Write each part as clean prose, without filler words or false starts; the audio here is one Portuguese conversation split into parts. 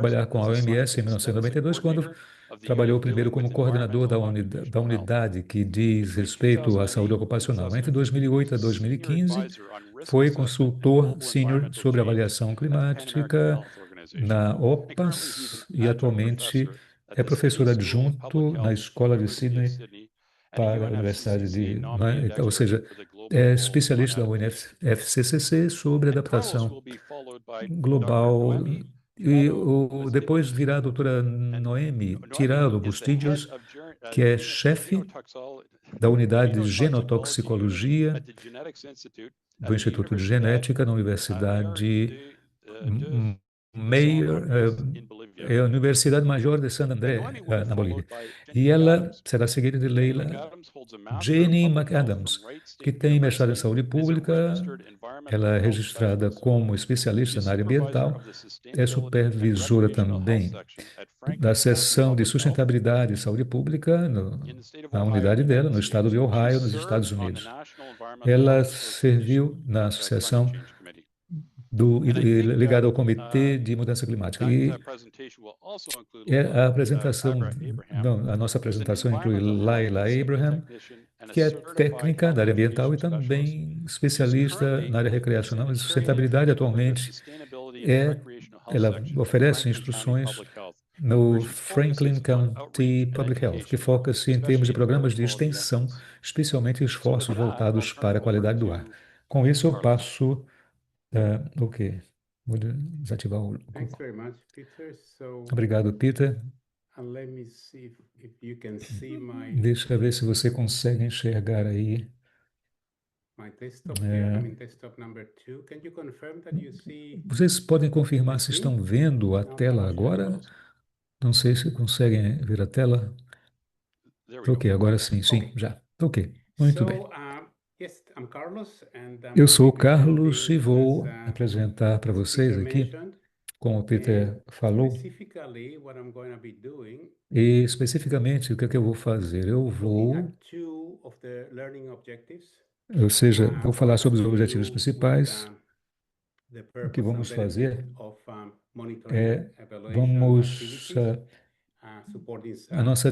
trabalhar com a OMS em 1992, quando trabalhou primeiro como coordenador da unidade que diz respeito à saúde ocupacional. Entre 2008 a 2015, foi consultor sênior sobre avaliação climática na OPAS e atualmente é professor adjunto na Escola de Sydney para a Universidade de, não é? Então, ou seja, é especialista da UNFCCC sobre adaptação global. E depois virá a doutora Noemi Tirado Bustillos, que é chefe da unidade de genotoxicologia do Instituto de Genética na Universidade Mayor, é a Universidade Major de San André, na Bolívia. E ela será seguida de Leila Jenny McAdams, que tem mestrado em saúde pública. Ela é registrada como especialista na área ambiental, é supervisora também da seção de sustentabilidade e saúde pública na unidade dela, no estado de Ohio, nos Estados Unidos. Ela serviu na associação ligada ao Comitê de Mudança Climática. E a apresentação, não, a nossa apresentação inclui Laila Abraham, que é técnica da área ambiental e também especialista na área recreacional e sustentabilidade. Atualmente, ela oferece instruções no Franklin County Public Health, que foca-se em termos de programas de extensão, especialmente esforços voltados para a qualidade do ar. Com isso, eu passo o quê? Vou desativar o. Thanks very much, Peter. Obrigado, Peter. Let me see if you can see Deixa eu ver se você consegue enxergar aí. my desktop here. I'm in desktop number 2. Can you confirm that you see? Vocês podem confirmar se estão vendo a tela agora? Não sei se conseguem ver a tela. Ok, agora sim, já. Ok, muito bem. Yes, I'm Carlos, and Eu sou o Carlos e vou apresentar para vocês aqui, como o Peter falou, e especificamente o que é que eu vou fazer? Eu vou, ou seja, vou falar sobre os objetivos principais. O que vamos fazer é,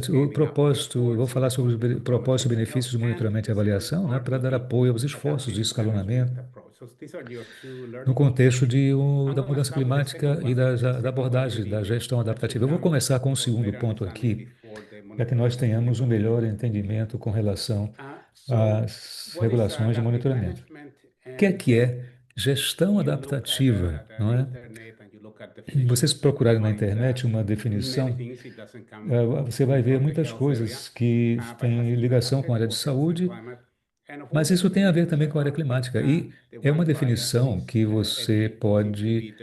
o propósito, eu vou falar sobre o propósito e benefícios do monitoramento e avaliação, né, para dar apoio aos esforços de escalonamento no contexto da mudança climática e da abordagem da gestão adaptativa. Eu vou começar com o segundo ponto aqui, para que nós tenhamos um melhor entendimento com relação às regulações de monitoramento. O que é gestão adaptativa, não é? Vocês procurarem na internet uma definição, você vai ver muitas coisas que têm ligação com a área de saúde, mas isso tem a ver também com a área climática. E é uma definição que você pode.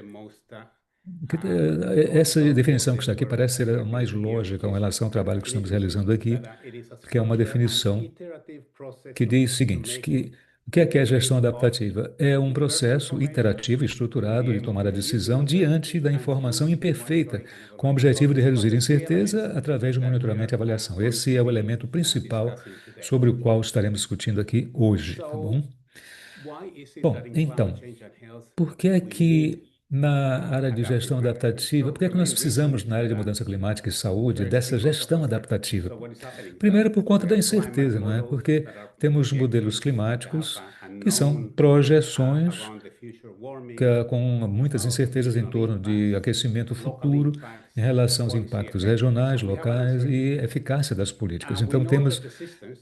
Essa definição que está aqui parece ser a mais lógica em relação ao trabalho que estamos realizando aqui, porque é uma definição que diz o seguinte, que o que é a gestão adaptativa? É um processo iterativo, estruturado de tomar a decisão diante da informação imperfeita, com o objetivo de reduzir incerteza através do monitoramento e avaliação. Esse é o elemento principal sobre o qual estaremos discutindo aqui hoje, tá bom? Bom, então, por que é que na área de gestão adaptativa, por que é que nós precisamos, na área de mudança climática e saúde, dessa gestão adaptativa? Primeiro, por conta da incerteza, não é? Porque temos modelos climáticos que são projeções com muitas incertezas em torno de aquecimento futuro, em relação aos impactos regionais, locais e eficácia das políticas. Então, temos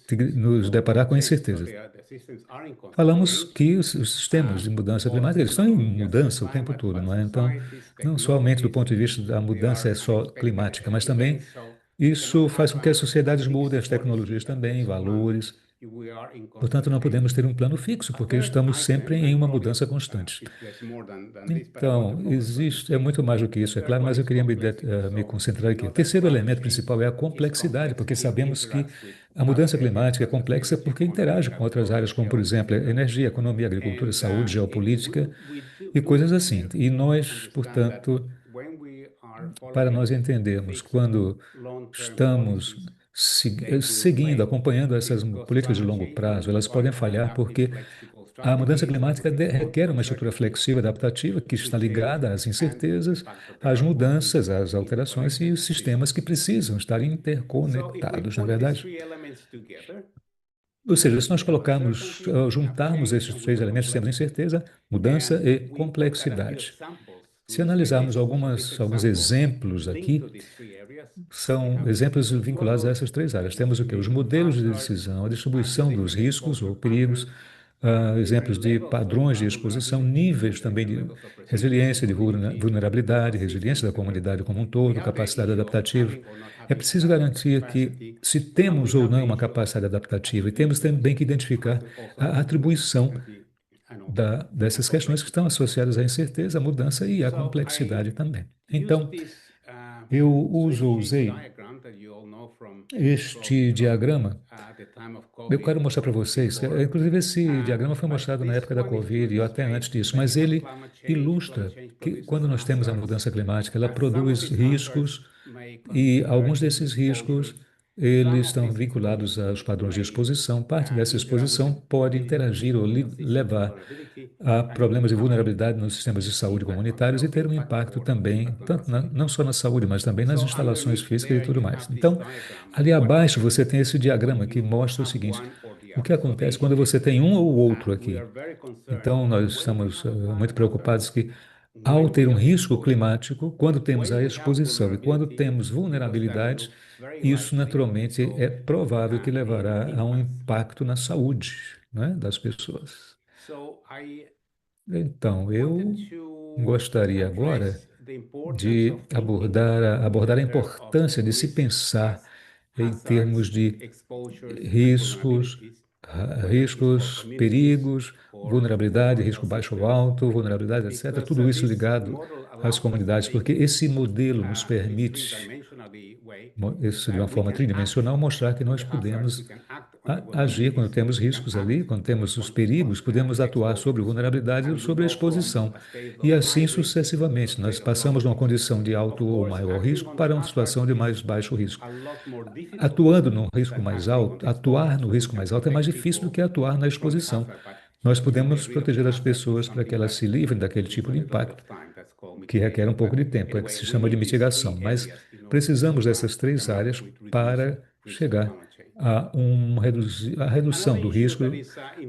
de nos deparar com incertezas. Falamos que os sistemas de mudança climática eles estão em mudança o tempo todo, não é? Então, não somente do ponto de vista da mudança é só climática, mas também isso faz com que as sociedades mudem, as tecnologias também, valores. Portanto, não podemos ter um plano fixo, porque estamos sempre em uma mudança constante. Então, é muito mais do que isso, é claro, mas eu queria me concentrar aqui. O terceiro elemento principal é a complexidade, porque sabemos que a mudança climática é complexa porque interage com outras áreas, como, por exemplo, energia, economia, agricultura, saúde, geopolítica e coisas assim. E nós, portanto, para nós entendermos quando estamos seguindo, acompanhando essas políticas de longo prazo, elas podem falhar porque a mudança climática requer uma estrutura flexível, adaptativa, que está ligada às incertezas, às mudanças, às alterações e os sistemas que precisam estar interconectados, na verdade. Ou seja, se nós juntarmos esses três elementos, temos incerteza, mudança e complexidade. Se analisarmos alguns exemplos aqui, são exemplos vinculados a essas três áreas. Temos o quê? Os modelos de decisão, a distribuição dos riscos ou perigos, exemplos de padrões de exposição, níveis também de resiliência, de vulnerabilidade, resiliência da comunidade como um todo, capacidade adaptativa. É preciso garantir que, se temos ou não uma capacidade adaptativa, e temos também que identificar a atribuição dessas questões que estão associadas à incerteza, à mudança e à complexidade também. Então, eu usei este diagrama. Eu quero mostrar para vocês, inclusive esse diagrama foi mostrado na época da Covid e até antes disso, mas ele ilustra que quando nós temos a mudança climática, ela produz riscos e alguns desses riscos eles estão vinculados aos padrões de exposição. Parte dessa exposição pode interagir ou levar a problemas de vulnerabilidade nos sistemas de saúde comunitários e ter um impacto também, tanto não só na saúde, mas também nas instalações físicas e tudo mais. Então, ali abaixo você tem esse diagrama que mostra o seguinte: o que acontece quando você tem um ou outro aqui? Então, nós estamos muito preocupados que, ao ter um risco climático, quando temos a exposição e quando temos vulnerabilidades, isso naturalmente é provável que levará a um impacto na saúde, né, das pessoas. Então, eu gostaria agora de abordar a importância de se pensar em termos de riscos, perigos, vulnerabilidade, risco baixo ou alto, vulnerabilidade, etc. Tudo isso ligado às comunidades, porque esse modelo nos permite, isso de uma forma tridimensional, mostrar que nós podemos agir quando temos riscos ali, quando temos os perigos, podemos atuar sobre vulnerabilidade ou sobre a exposição. E assim sucessivamente, nós passamos de uma condição de alto ou maior risco para uma situação de mais baixo risco. Atuando no risco mais alto, atuar no risco mais alto é mais difícil do que atuar na exposição. Nós podemos proteger as pessoas para que elas se livrem daquele tipo de impacto, que requer um pouco de tempo, é que se chama de mitigação. Mas precisamos dessas três áreas para chegar a redução do risco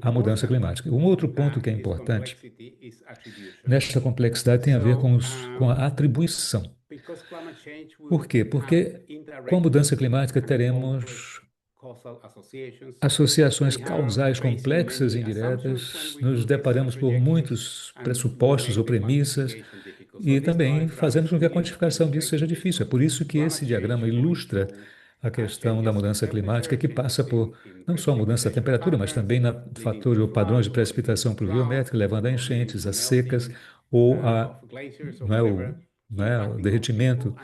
à mudança climática. Um outro ponto que é importante nesta complexidade tem a ver com a atribuição. Por quê? Porque com a mudança climática teremos associações causais complexas e indiretas, nos deparamos por muitos pressupostos ou premissas e também fazemos com que a quantificação disso seja difícil. É por isso que esse diagrama ilustra a questão da mudança climática, que passa por não só a mudança da temperatura, mas também na fatores ou padrões de precipitação pluviométrica, levando a enchentes, a secas ou o derretimento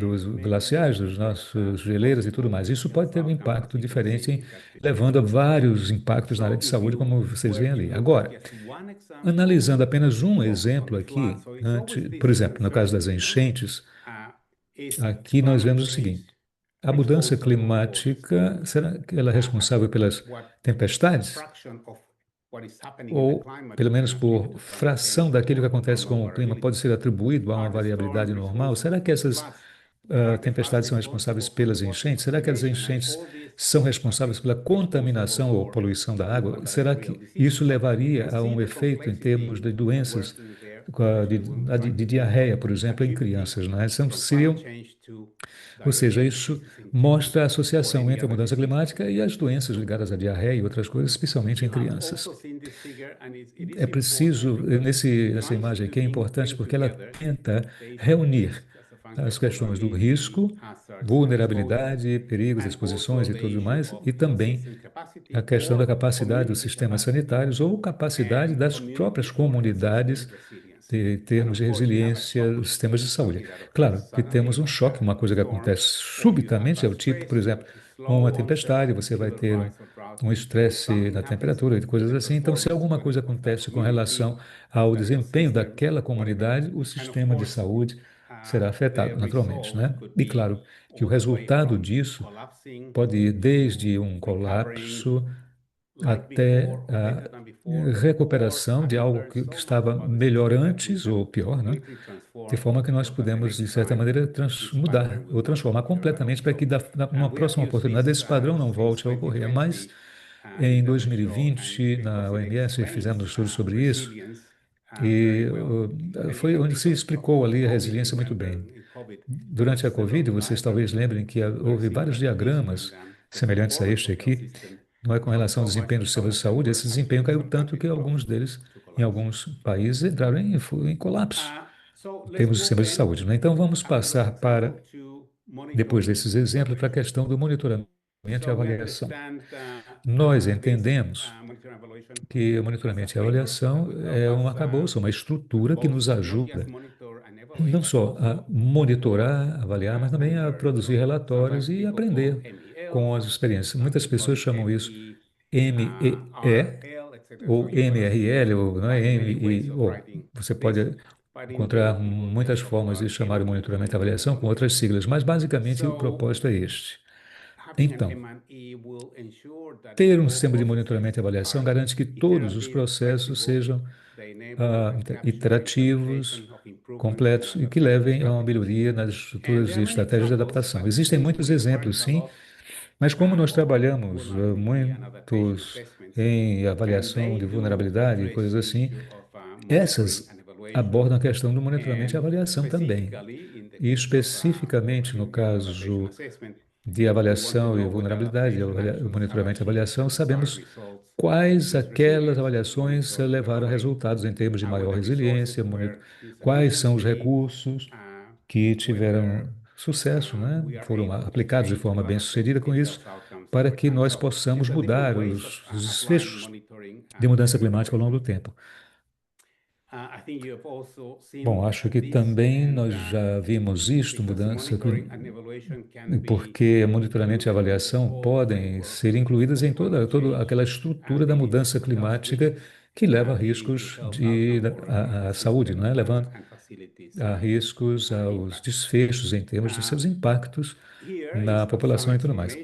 dos glaciais, dos nossos geleiras e tudo mais. Isso pode ter um impacto diferente, levando a vários impactos na área de saúde, como vocês veem ali. Agora, analisando apenas um exemplo aqui, por exemplo, no caso das enchentes, aqui nós vemos o seguinte: a mudança climática, será que ela é responsável pelas tempestades? Ou, pelo menos por fração daquilo que acontece com o clima, pode ser atribuído a uma variabilidade normal? Será que essas tempestades são responsáveis pelas enchentes? Será que as enchentes são responsáveis pela contaminação ou poluição da água? Será que isso levaria a um efeito em termos de doenças de diarreia, por exemplo, em crianças, não é? Ou seja, isso mostra a associação entre a mudança climática e as doenças ligadas à diarreia e outras coisas, especialmente em crianças. É preciso, nessa imagem aqui, é importante porque ela tenta reunir as questões do risco, vulnerabilidade, perigos, exposições e tudo mais, e também a questão da capacidade dos sistemas sanitários ou capacidade das próprias comunidades em termos de resiliência dos sistemas de saúde. Claro que temos um choque, uma coisa que acontece subitamente, é o tipo, por exemplo, uma tempestade, você vai ter um estresse na temperatura e coisas assim. Então, se alguma coisa acontece com relação ao desempenho daquela comunidade, o sistema de saúde será afetado naturalmente, né? E claro que o resultado disso pode ir desde um colapso até a recuperação de algo que estava melhor antes ou pior, né? De forma que nós podemos, de certa maneira, mudar ou transformar completamente para que, numa próxima oportunidade, esse padrão não volte a ocorrer. Mas, em 2020, na OMS, fizemos um estudo sobre isso, E foi onde se explicou ali a resiliência muito bem. Durante a Covid, vocês talvez lembrem que houve vários diagramas semelhantes a este aqui, não é, com relação ao desempenho dos sistemas de saúde. Esse desempenho caiu tanto que alguns deles, em alguns países, entraram em colapso em termos de sistemas de saúde, né? Então, vamos passar para, depois desses exemplos, para a questão do monitoramento e avaliação. Nós entendemos que o monitoramento e avaliação é um arcabouço, uma estrutura que nos ajuda não só a monitorar, avaliar, mas também a produzir relatórios e aprender com as experiências. Muitas pessoas chamam isso MEE ou MRL, ou não é MI, ou você pode encontrar muitas formas de chamar o monitoramento e avaliação com outras siglas, mas basicamente o propósito é este. Então, ter um sistema de monitoramento e avaliação garante que todos os processos sejam iterativos, completos e que levem a uma melhoria nas estruturas e estratégias de adaptação. Existem muitos exemplos, sim, mas como nós trabalhamos muitos em avaliação de vulnerabilidade e coisas assim, essas abordam a questão do monitoramento e avaliação também. E especificamente no caso de avaliação e vulnerabilidade, monitoramento e avaliação, sabemos quais aquelas avaliações levaram a resultados em termos de maior resiliência, quais são os recursos que tiveram sucesso, né? Foram aplicados de forma bem-sucedida com isso, para que nós possamos mudar os desfechos de mudança climática ao longo do tempo. Bom, acho que também nós já vimos isto, mudança climática, porque monitoramento e avaliação podem ser incluídas em toda aquela estrutura da mudança climática que leva a riscos à saúde, não é? Levando a riscos aos desfechos em termos dos seus impactos na população e tudo mais.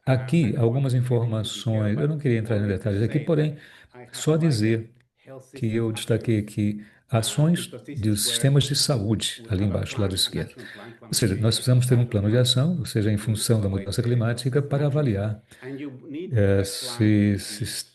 Aqui, algumas informações, eu não queria entrar em detalhes aqui, porém, só dizer que eu destaquei aqui ações dos sistemas de saúde, ali embaixo, lado esquerdo. Ou seja, nós precisamos ter um plano de ação, ou seja, em função da mudança climática, para avaliar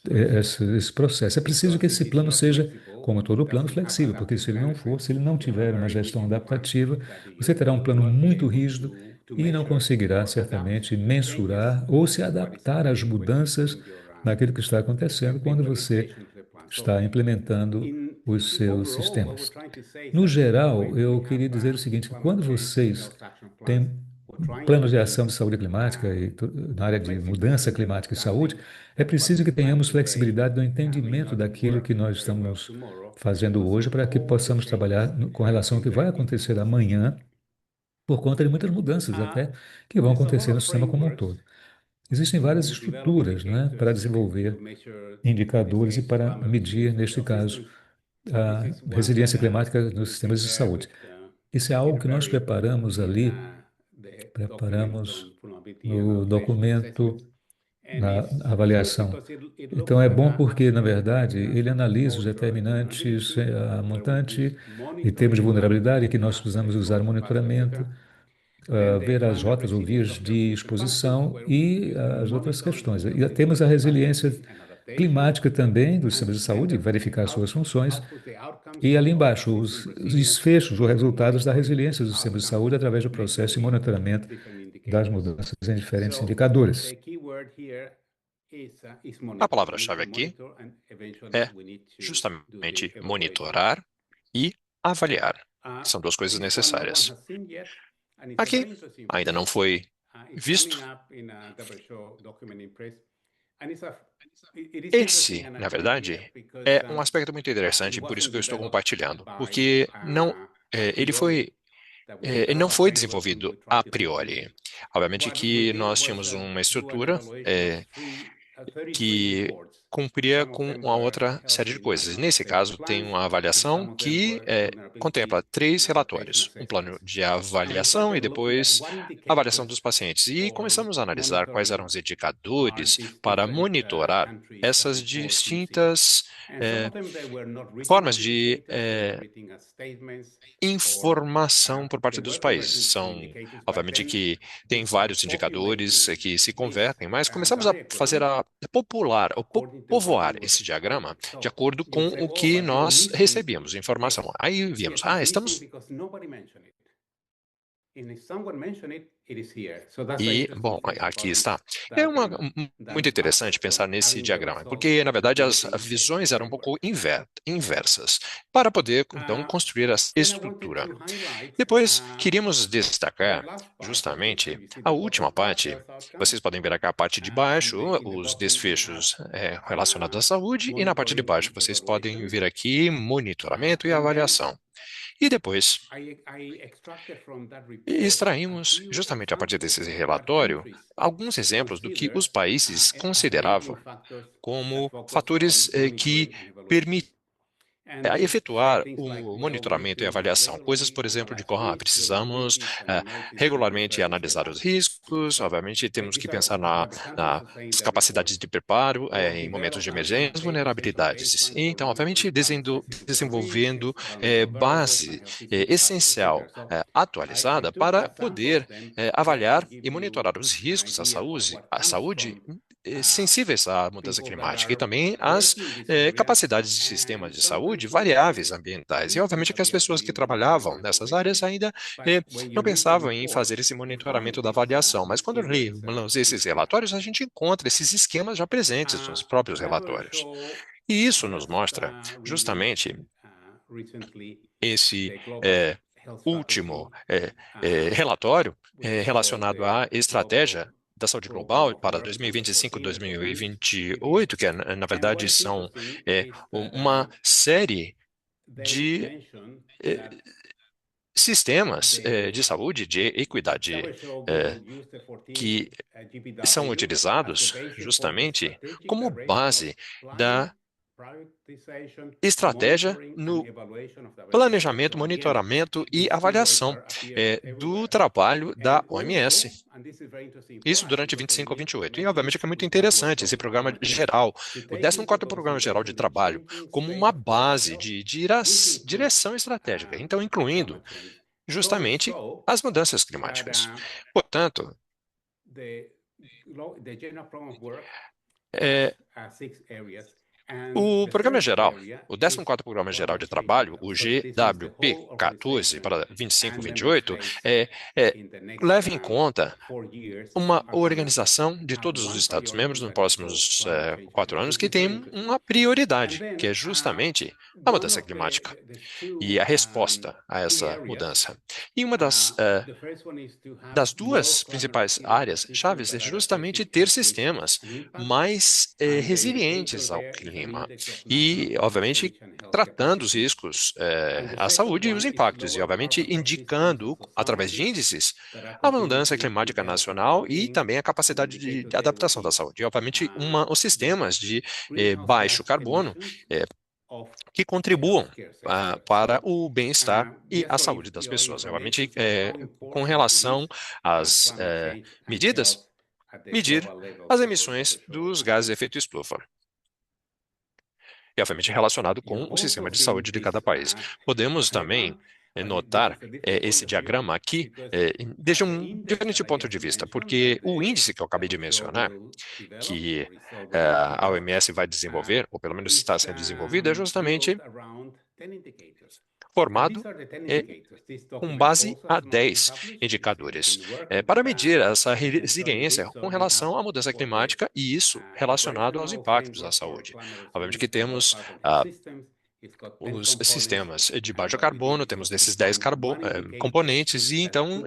esse processo. É preciso que esse plano seja, como todo plano, flexível, porque se ele não for, se ele não tiver uma gestão adaptativa, você terá um plano muito rígido e não conseguirá, certamente, mensurar ou se adaptar às mudanças naquilo que está acontecendo quando você está implementando os seus sistemas. No geral, eu queria dizer o seguinte: quando vocês têm planos de ação de saúde climática e na área de mudança climática e saúde, é preciso que tenhamos flexibilidade no entendimento daquilo que nós estamos fazendo hoje para que possamos trabalhar com relação ao que vai acontecer amanhã, por conta de muitas mudanças até que vão acontecer no sistema como um todo. Existem várias estruturas, né, para desenvolver indicadores e para medir, neste caso, a resiliência climática nos sistemas de saúde. Isso é algo que nós preparamos no documento, na avaliação. Então, é bom porque, na verdade, ele analisa os determinantes, a montante em termos de vulnerabilidade que nós precisamos usar o monitoramento, ver as rotas ou vias de exposição e as outras questões. E temos a resiliência climática também dos sistemas de saúde, verificar suas funções. E ali embaixo, os desfechos ou resultados da resiliência dos sistemas de saúde através do processo de monitoramento das mudanças em diferentes indicadores. A palavra-chave aqui é justamente monitorar e avaliar. São duas coisas necessárias. Aqui ainda não foi visto. Esse, na verdade, é um aspecto muito interessante, por isso que eu estou compartilhando, porque ele não foi desenvolvido a priori. Obviamente que nós tínhamos uma estrutura que cumpria com uma outra série de coisas. Nesse caso, tem uma avaliação que contempla 3 relatórios, um plano de avaliação e depois avaliação dos pacientes. E começamos a analisar quais eram os indicadores para monitorar essas distintas formas de informação por parte dos países. São, obviamente, que tem vários indicadores que se convertem, mas começamos a fazer povoar esse diagrama de acordo com o que nós recebíamos, informação. Aí vimos, estamos... E, bom, aqui está. É muito interessante pensar nesse diagrama, porque, na verdade, as visões eram um pouco inversas, para poder, então, construir essa estrutura. Depois, queríamos destacar, justamente, a última parte. Vocês podem ver aqui a parte de baixo, os desfechos relacionados à saúde, e na parte de baixo, vocês podem ver aqui monitoramento e avaliação. E depois, extraímos, justamente a partir desse relatório, alguns exemplos do que os países consideravam como fatores que permitem efetuar o monitoramento e avaliação. Coisas, por exemplo, de como precisamos regularmente analisar os riscos, obviamente temos que pensar nas capacidades de preparo em momentos de emergência, vulnerabilidades. E, então, obviamente, desenvolvendo base essencial atualizada para poder avaliar e monitorar os riscos à saúde sensíveis à mudança climática e também às capacidades de sistemas de saúde variáveis ambientais. E, obviamente, que as pessoas que trabalhavam nessas áreas ainda não pensavam em fazer esse monitoramento da avaliação. Mas quando lemos esses relatórios, a gente encontra esses esquemas já presentes nos próprios relatórios. E isso nos mostra justamente esse último relatório relacionado à estratégia da saúde global para 2025 e 2028, que na verdade são uma série de sistemas de saúde, de equidade, que são utilizados justamente como base da estratégia no planejamento, monitoramento e avaliação do trabalho da OMS. Isso durante 25 a 28. E, obviamente, que é muito interessante esse programa geral, o 14º Programa Geral de Trabalho, como uma base de direção estratégica, então incluindo justamente as mudanças climáticas. Portanto, o Programa Geral, o 14º Programa Geral de Trabalho, o GWP14 para 25 e 28, leva em conta uma organização de todos os Estados-membros nos próximos 4 anos que tem uma prioridade, que é justamente a mudança climática e a resposta a essa mudança. E uma das duas principais áreas chaves é justamente ter sistemas mais resilientes ao clima e, obviamente, tratando os riscos à saúde e os impactos, e, obviamente, indicando, através de índices, a mudança climática nacional e também a capacidade de adaptação da saúde. E, obviamente, os sistemas de baixo carbono que contribuam para o bem-estar e a saúde das pessoas. Obviamente, com relação às medidas, medir as emissões dos gases de efeito estufa. E, obviamente, relacionado com o sistema de saúde de cada país. Podemos também notar esse diagrama aqui desde um diferente ponto de vista, porque o índice que eu acabei de mencionar, que a OMS vai desenvolver, ou pelo menos está sendo desenvolvido, é justamente formado com base a 10 indicadores para medir essa resiliência com relação à mudança climática e isso relacionado aos impactos à saúde. Obviamente que temos os sistemas de baixo carbono, temos desses 10 componentes, e então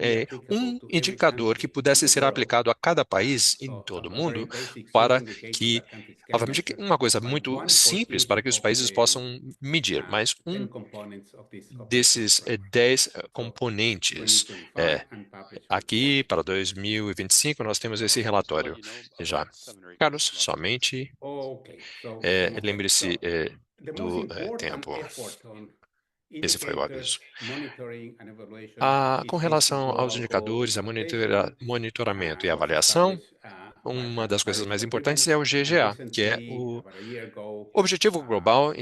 um indicador que pudesse ser aplicado a cada país em todo o mundo para que, obviamente, uma coisa muito simples para que os países possam medir, mas um desses 10 componentes. Aqui, para 2025, nós temos esse relatório já. Carlos, somente lembre-se do tempo. Esse foi o aviso. Com relação aos indicadores, a monitoramento e avaliação, uma das coisas mais importantes é o GGA, que é o Objetivo Global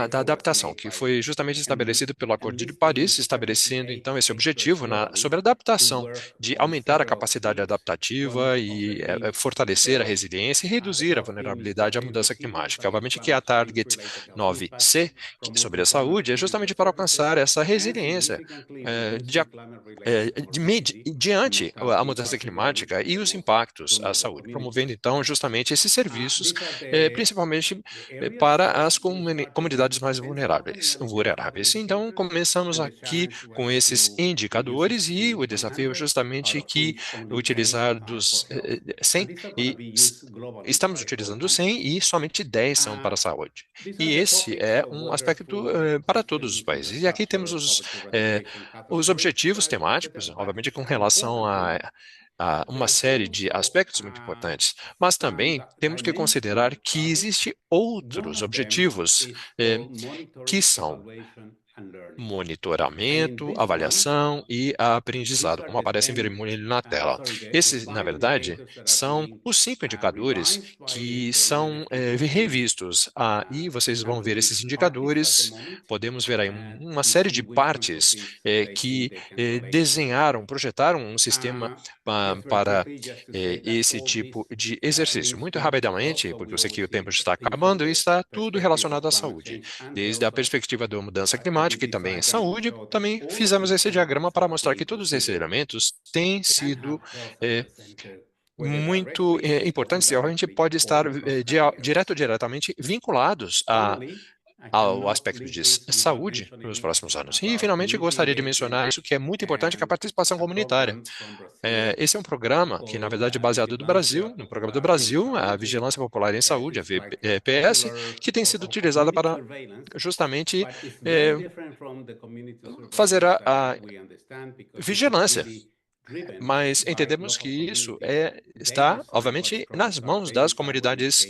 da Adaptação, que foi justamente estabelecido pelo Acordo de Paris, estabelecendo então esse objetivo sobre a adaptação, de aumentar a capacidade adaptativa e fortalecer a resiliência e reduzir a vulnerabilidade à mudança climática. Obviamente que a Target 9C, sobre a saúde, é justamente para alcançar essa resiliência diante a mudança climática e os impactos à saúde, promovendo então justamente esses serviços, principalmente para as comunidades mais vulneráveis. Então, começamos aqui com esses indicadores e o desafio é justamente que utilizar dos 100 estamos utilizando 100 e somente 10 são para a saúde. E esse é um aspecto para todos os países. E aqui temos os objetivos temáticos, obviamente com relação a uma série de aspectos muito importantes, mas também temos que considerar que existem outros objetivos que são monitoramento, avaliação e aprendizado, como aparece em vermelho na tela. Esses, na verdade, são os 5 indicadores que são revistos. E vocês vão ver esses indicadores, podemos ver aí uma série de partes que projetaram um sistema para esse tipo de exercício. Muito rapidamente, porque eu sei que o tempo está acabando, está tudo relacionado à saúde, desde a perspectiva da mudança climática e também em saúde, também fizemos esse diagrama para mostrar que todos esses elementos têm sido muito importantes e a gente pode estar direto ou diretamente vinculados ao aspecto de saúde nos próximos anos. E, finalmente, gostaria de mencionar isso que é muito importante, que é a participação comunitária. Esse é um programa que, na verdade, é baseado no Brasil, no programa do Brasil, a Vigilância Popular em Saúde, a VPS, que tem sido utilizada para justamente fazer a vigilância. Mas entendemos que isso está, obviamente, nas mãos das comunidades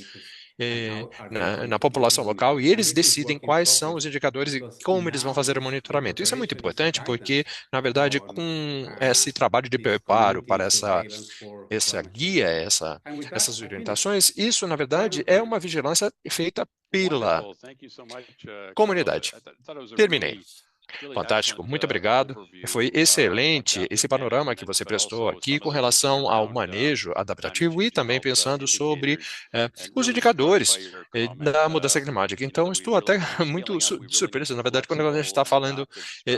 na população local e eles decidem quais são os indicadores e como eles vão fazer o monitoramento. Isso é muito importante porque, na verdade, com esse trabalho de preparo para essa guia, essas orientações, isso, na verdade, é uma vigilância feita pela comunidade. Terminei. Fantástico, muito obrigado. Foi excelente esse panorama que você prestou aqui com relação ao manejo adaptativo e também pensando sobre os indicadores da mudança climática. Então, estou até muito surpreso, na verdade, quando a gente está falando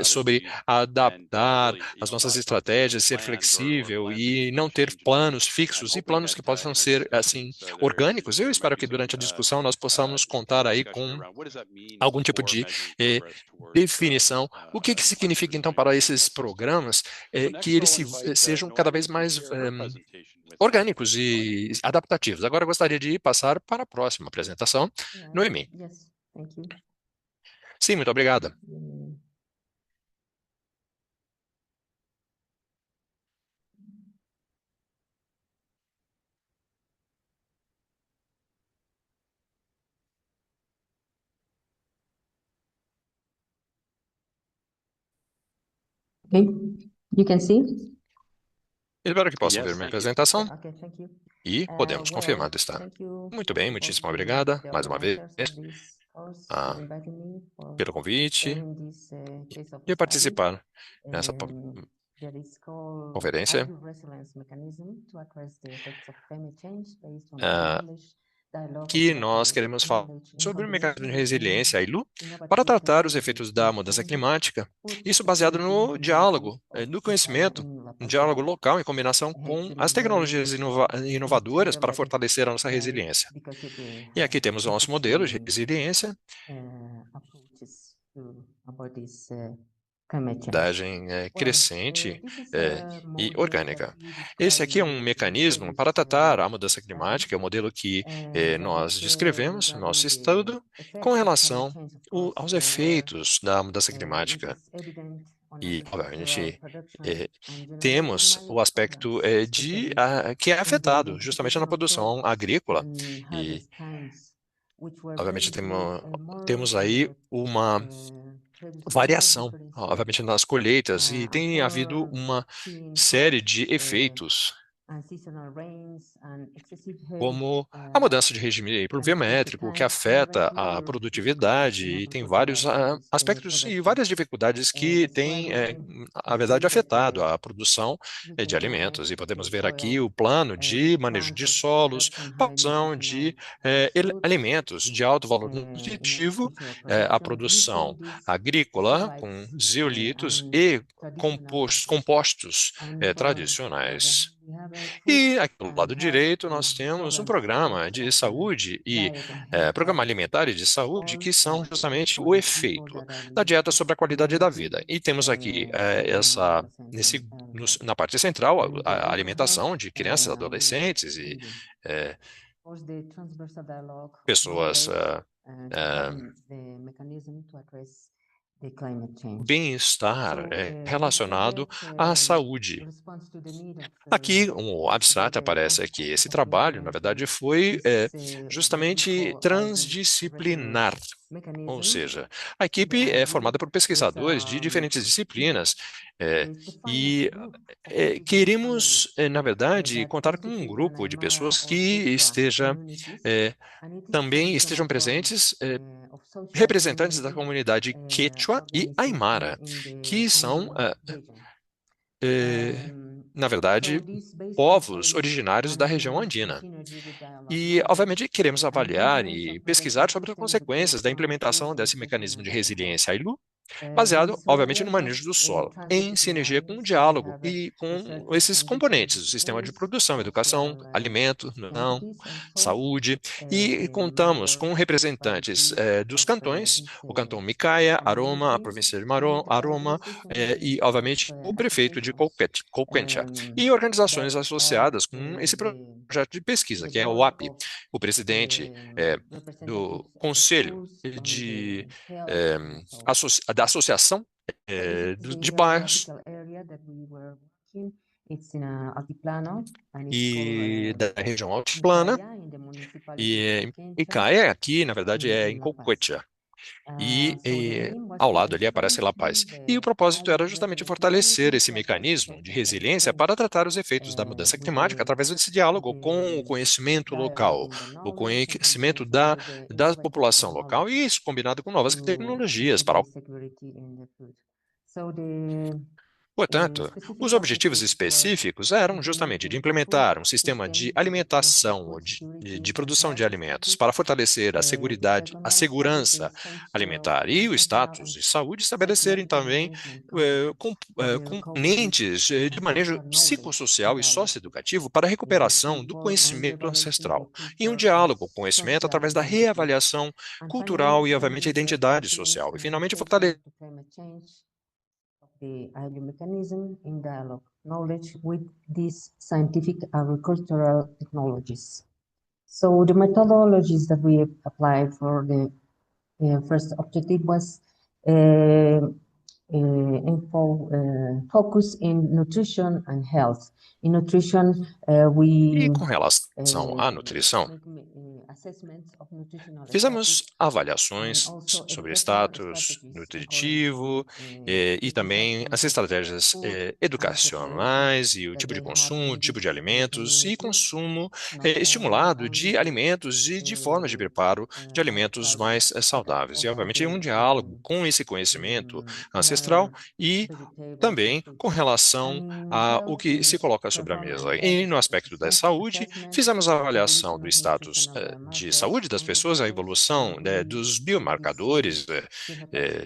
sobre adaptar as nossas estratégias, ser flexível e não ter planos fixos e planos que possam ser, assim, orgânicos. Eu espero que durante a discussão nós possamos contar aí com algum tipo de definição. O que significa, então, para esses programas que eles sejam cada vez mais orgânicos e adaptativos? Agora, eu gostaria de passar para a próxima apresentação, Noemi. Sim, muito obrigada. Okay, you can see? Espero que possam ver minha apresentação Okay, thank you. e podemos confirmar que está. Thank you Muito bem, for muitíssimo the obrigada, mais uma vez, organizers of this course ah, for inviting me for pelo convite sharing this case of de study. participar nessa That is called conferência. Resilience Mechanism to Address the Effects of Climate Change based on Ah, knowledge, dialogue, que nós queremos falar sobre o mecanismo de resiliência, a ILU, para tratar os efeitos da mudança climática. Isso baseado no diálogo, no conhecimento, um diálogo local em combinação com as tecnologias inovadoras para fortalecer a nossa resiliência. E aqui temos o nosso modelo de resiliência, abordagem crescente e orgânica. Esse aqui é um mecanismo para tratar a mudança climática, é o modelo que nós descrevemos no nosso estudo com relação aos efeitos da mudança climática. E, obviamente, temos o aspecto que é afetado justamente na produção agrícola. E, obviamente, temos aí uma variação, obviamente, nas colheitas, e tem havido uma série de efeitos como a mudança de regime pluviométrico, que afeta a produtividade e tem vários aspectos e várias dificuldades que têm, na verdade, afetado a produção de alimentos. E podemos ver aqui o plano de manejo de solos, produção de alimentos de alto valor nutritivo, a produção agrícola com zeolitos e compostos tradicionais. E aqui do lado direito nós temos um programa de saúde e programa alimentar e de saúde que são justamente o efeito da dieta sobre a qualidade da vida. E temos aqui na parte central a alimentação de crianças, adolescentes e pessoas bem-estar relacionado à saúde. Aqui, um abstrato aparece aqui. Esse trabalho, na verdade, foi justamente transdisciplinar, ou seja, a equipe é formada por pesquisadores de diferentes disciplinas e queremos, na verdade, contar com um grupo de pessoas que também estejam presentes representantes da comunidade Quechua e Aymara, que são, na verdade, povos originários da região andina. E, obviamente, queremos avaliar e pesquisar sobre as consequências da implementação desse mecanismo de resiliência ILU, baseado, obviamente, no manejo do solo, em sinergia com o diálogo e com esses componentes do sistema de produção, educação, alimento, nutrição, saúde, e contamos com representantes dos cantões, o cantão Micaia, Aroma, a província de Aroma, e, obviamente, o prefeito de Colquencha, e organizações associadas com esse projeto de pesquisa, que é o API, o presidente do Conselho da Associação de Bairros e da região altiplana, e Icaia aqui, na verdade, é em Colquecha. E ao lado ali aparece La Paz. E o propósito era justamente fortalecer esse mecanismo de resiliência para tratar os efeitos da mudança climática através desse diálogo com o conhecimento local, o conhecimento da população local, e isso combinado com novas tecnologias para. Portanto, os objetivos específicos eram justamente de implementar um sistema de alimentação, de produção de alimentos, para fortalecer a segurança alimentar e o status de saúde, estabelecerem também componentes de manejo psicossocial e socioeducativo para a recuperação do conhecimento ancestral, e um diálogo com o conhecimento através da reavaliação cultural e, obviamente, a identidade social, e finalmente fortalecer the ILU mechanism in dialogue, knowledge with these scientific agricultural technologies. So the methodologies that we applied for the first objective was focus in nutrition and health. In nutrition, E com relação à nutrição, fizemos avaliações sobre status nutritivo e também as estratégias educacionais e o tipo de consumo, tipo de alimentos e consumo estimulado de alimentos e de formas de preparo de alimentos mais saudáveis. E, obviamente, um diálogo com esse conhecimento ancestral e também com relação ao que se coloca sobre a mesa. E no aspecto da saúde, fizemos a avaliação do status de saúde das pessoas, a evolução dos biomarcadores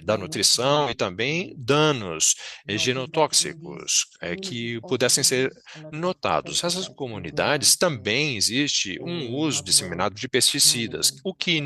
da nutrição e também danos genotóxicos que pudessem ser notados. Nessas comunidades também existe um uso disseminado de pesticidas, o que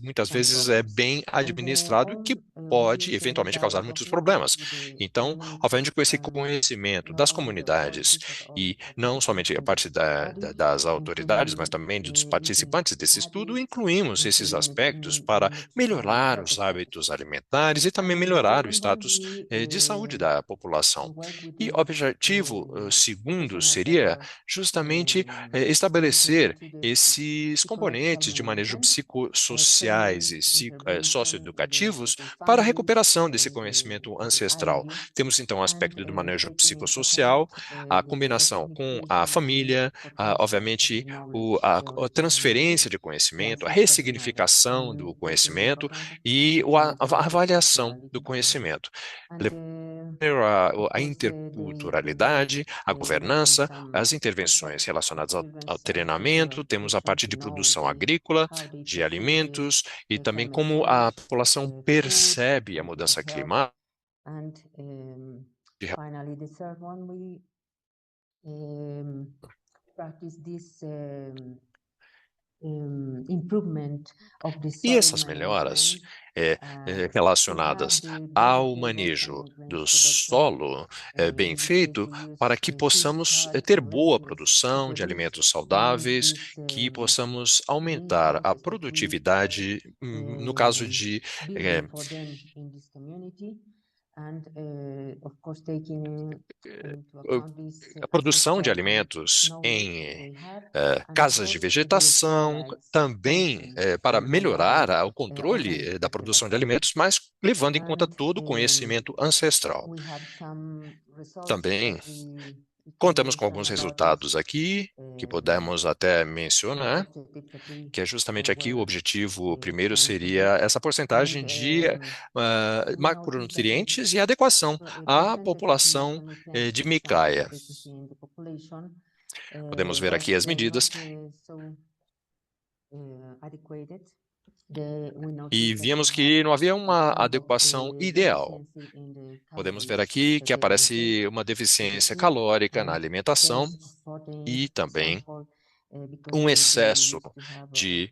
muitas vezes é bem administrado, que pode eventualmente causar muitos problemas. Então, obviamente, com esse conhecimento das comunidades e não somente a parte das autoridades, mas também dos participantes participantes desse estudo incluímos esses aspectos para melhorar os hábitos alimentares e também melhorar o status de saúde da população. E o objetivo segundo seria justamente estabelecer esses componentes de manejo psicossociais e socioeducativos para a recuperação desse conhecimento ancestral. Temos então o aspecto do manejo psicossocial, a combinação com a família, obviamente a transferência de conhecimento, a ressignificação do conhecimento e a avaliação do conhecimento. A interculturalidade, a governança, as intervenções relacionadas ao treinamento, temos a parte de produção agrícola, de alimentos e também como a população percebe a mudança climática. And finally, the third one, we practice this improvement of the E soil essas melhoras management, relacionadas ao manejo do solo bem feito, para que possamos ter boa produção de alimentos saudáveis, que possamos aumentar a produtividade, no caso de building for them in this community, and of course taking into account these a produção de ancestral alimentos knowledge em they have, and casas of de course vegetação, realize também function para in melhorar o providing controle organic da produção de fertilizer. alimentos, mas levando em conta And todo o conhecimento ancestral. we have some results Também that we can contamos com mention alguns about resultados this aqui que podemos até mencionar, objective that we que é justamente aqui o were objetivo primeiro trying to seria do. essa porcentagem And de we noticed that macronutrientes e adequação the à percentage of população macronutrients de for Micaia. adequacy in the population Podemos ver aqui as medidas so adequated. e vimos que não havia uma adequação ideal. Podemos ver aqui que aparece uma deficiência calórica na alimentação e também um excesso de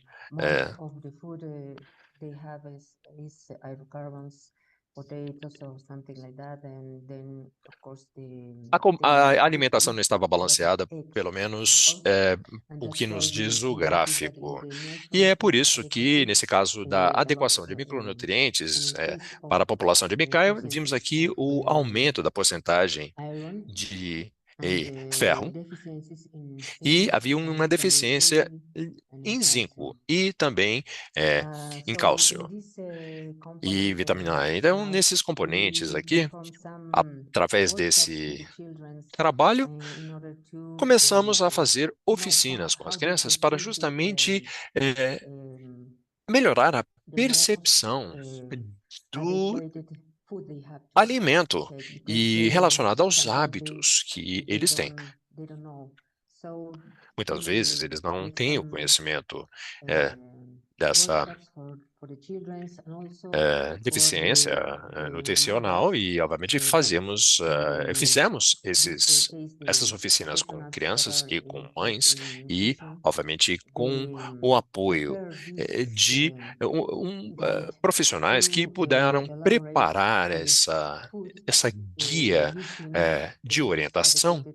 a alimentação não estava balanceada, pelo menos o que nos diz o gráfico. E é por isso que, nesse caso da adequação de micronutrientes para a população de Micaia, vimos aqui o aumento da porcentagem de ferro e havia uma deficiência em zinco e também em cálcio e vitamina A. Então, nesses componentes aqui, através desse trabalho, começamos a fazer oficinas com as crianças para justamente melhorar a percepção do alimento e relacionado aos hábitos que eles têm. Muitas vezes eles não têm o conhecimento dessa deficiência nutricional e, obviamente, fizemos essas oficinas com crianças e com mães e, obviamente, com o apoio de profissionais que puderam preparar essa guia de orientação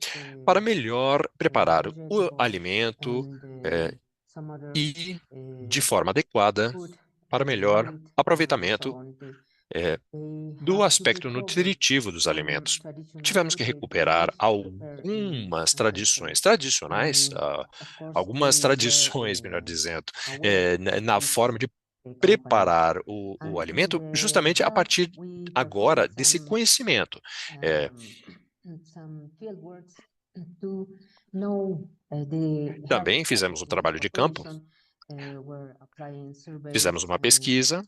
para melhor preparar o alimento e de forma adequada para melhor aproveitamento do aspecto nutritivo dos alimentos. Tivemos que recuperar algumas tradicionais, algumas tradições, melhor dizendo, na forma de preparar o alimento, justamente a partir agora desse conhecimento. Também fizemos um trabalho de campo, fizemos uma pesquisa,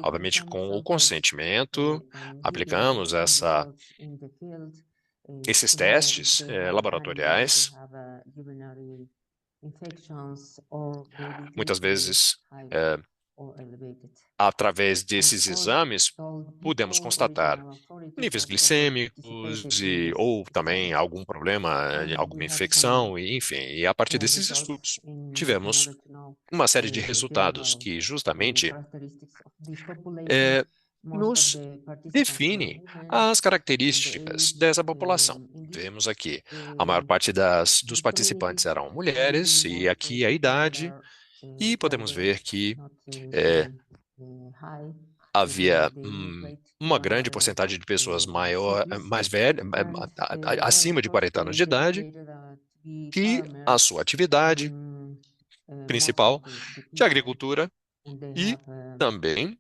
obviamente com o consentimento, aplicamos esses testes laboratoriais. Muitas vezes, através desses exames, pudemos constatar níveis glicêmicos ou também algum problema, alguma infecção, enfim. E a partir desses estudos, tivemos uma série de resultados que justamente nos define as características dessa população. Vemos aqui, a maior parte dos participantes eram mulheres, e aqui a idade, e podemos ver que havia uma grande porcentagem de pessoas mais velhas, acima de 40 anos de idade, que a sua atividade principal de agricultura e também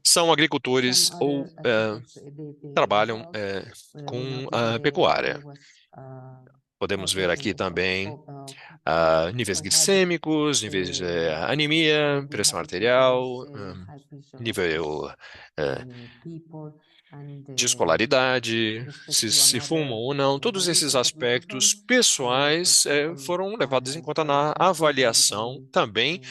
são agricultores ou trabalham com pecuária. Podemos ver aqui também níveis glicêmicos, níveis de anemia, pressão arterial, nível de escolaridade, se fumam ou não. Todos esses aspectos pessoais foram levados em conta na avaliação. Também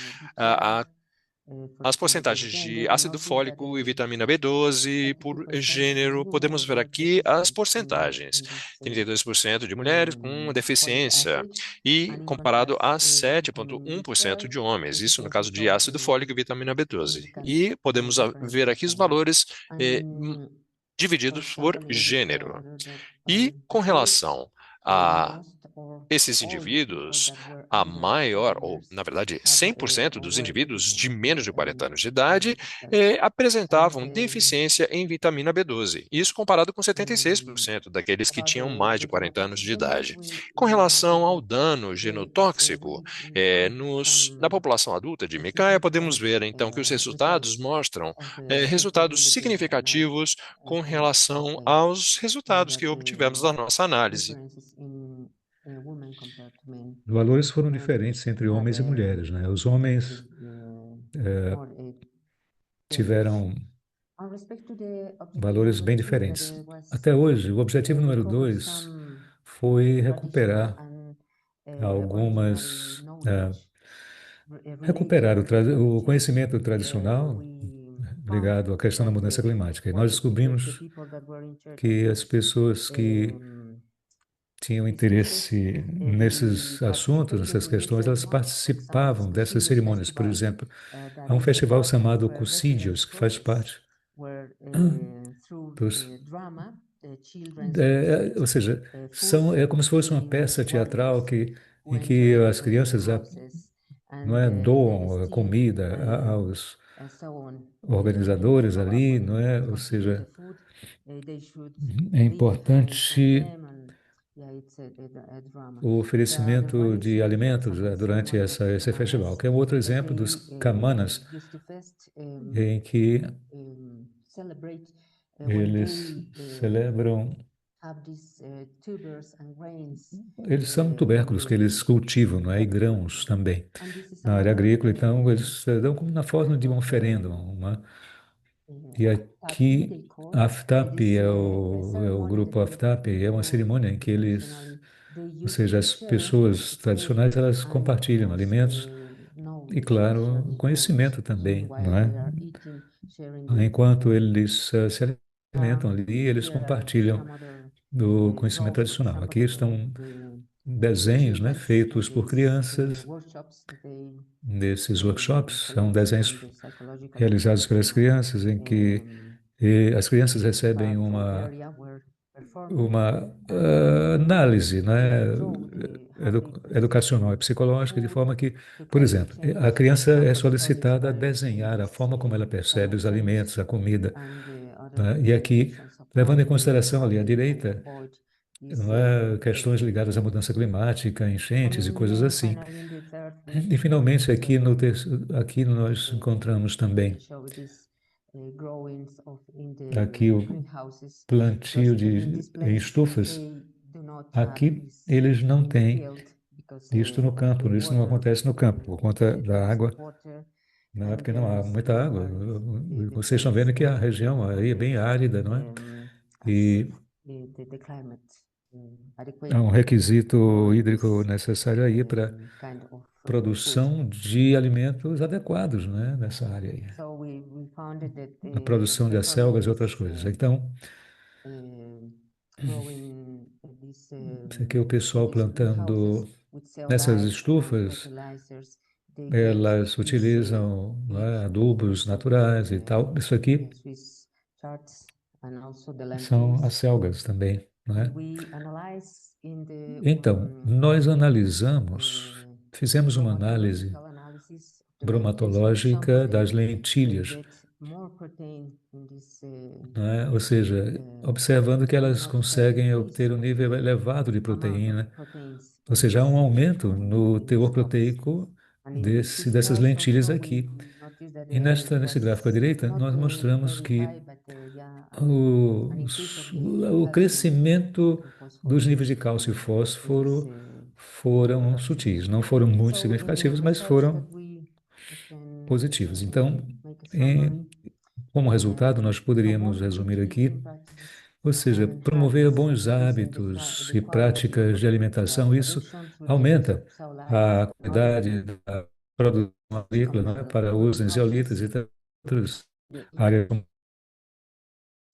as porcentagens de ácido fólico e vitamina B12 por gênero. Podemos ver aqui as porcentagens. 32% de mulheres com deficiência e comparado a 7,1% de homens. Isso no caso de ácido fólico e vitamina B12. E podemos ver aqui os valores divididos por gênero. E com relação a esses indivíduos, a maior, ou na verdade 100% dos indivíduos de menos de 40 anos de idade apresentavam deficiência em vitamina B12. Isso comparado com 76% daqueles que tinham mais de 40 anos de idade. Com relação ao dano genotóxico na população adulta de Micaia, podemos ver então que os resultados mostram resultados significativos com relação aos resultados que obtivemos da nossa análise. Os valores foram diferentes entre homens e mulheres, né? Os homens tiveram valores bem diferentes. Até hoje, o objetivo número 2 foi recuperar o conhecimento tradicional ligado à questão da mudança climática. E nós descobrimos que as pessoas que tinham interesse nesses assuntos, nessas questões, elas participavam dessas cerimônias. Por exemplo, há um festival chamado Cocídios, que faz parte dos... ou seja, é como se fosse uma peça teatral em que as crianças doam comida aos organizadores ali, não é? Ou seja, é importante o oferecimento de alimentos durante esse festival, que é um outro exemplo dos camanas, em que eles celebram. Eles são tubérculos que eles cultivam, não é? E grãos também. Na área agrícola, então, eles dão como na forma de uma oferenda. E aqui, a AFTAP, o grupo AFTAP, é uma cerimônia em que ou seja, as pessoas tradicionais, elas compartilham alimentos e, claro, conhecimento também, não é? Enquanto eles se alimentam ali, eles compartilham do conhecimento tradicional. Aqui estão desenhos, né, feitos por crianças. Nesses workshops, são desenhos realizados pelas crianças, em que as crianças recebem uma análise, né, educacional e psicológica, de forma que, por exemplo, a criança é solicitada a desenhar a forma como ela percebe os alimentos, a comida, né? E aqui, levando em consideração ali à direita, não é, questões ligadas à mudança climática, enchentes e coisas assim. E, finalmente, aqui nós encontramos também aqui o plantio em estufas. Aqui eles não têm isto no campo, isso não acontece no campo, por conta da água. Não é porque não há muita água. Vocês estão vendo que a região aí é bem árida, não é? E há um requisito hídrico necessário aí para produção de alimentos adequados, né, nessa área aí. A produção de acelgas e outras coisas. Então, isso aqui é o pessoal plantando nessas estufas, elas utilizam, né, adubos naturais e tal. Isso aqui são as algas também, né? Então, nós analisamos, fizemos uma análise bromatológica das lentilhas, né? Ou seja, observando que elas conseguem obter um nível elevado de proteína, ou seja, há um aumento no teor proteico dessas lentilhas aqui. E nesse gráfico à direita, nós mostramos que o crescimento dos níveis de cálcio e fósforo foram sutis, não foram muito significativos, mas foram positivos. Então, como resultado, nós poderíamos resumir aqui, ou seja, promover bons hábitos e práticas de alimentação, isso aumenta a qualidade da produção agrícola, né, para uso em zeolitas e outras áreas, como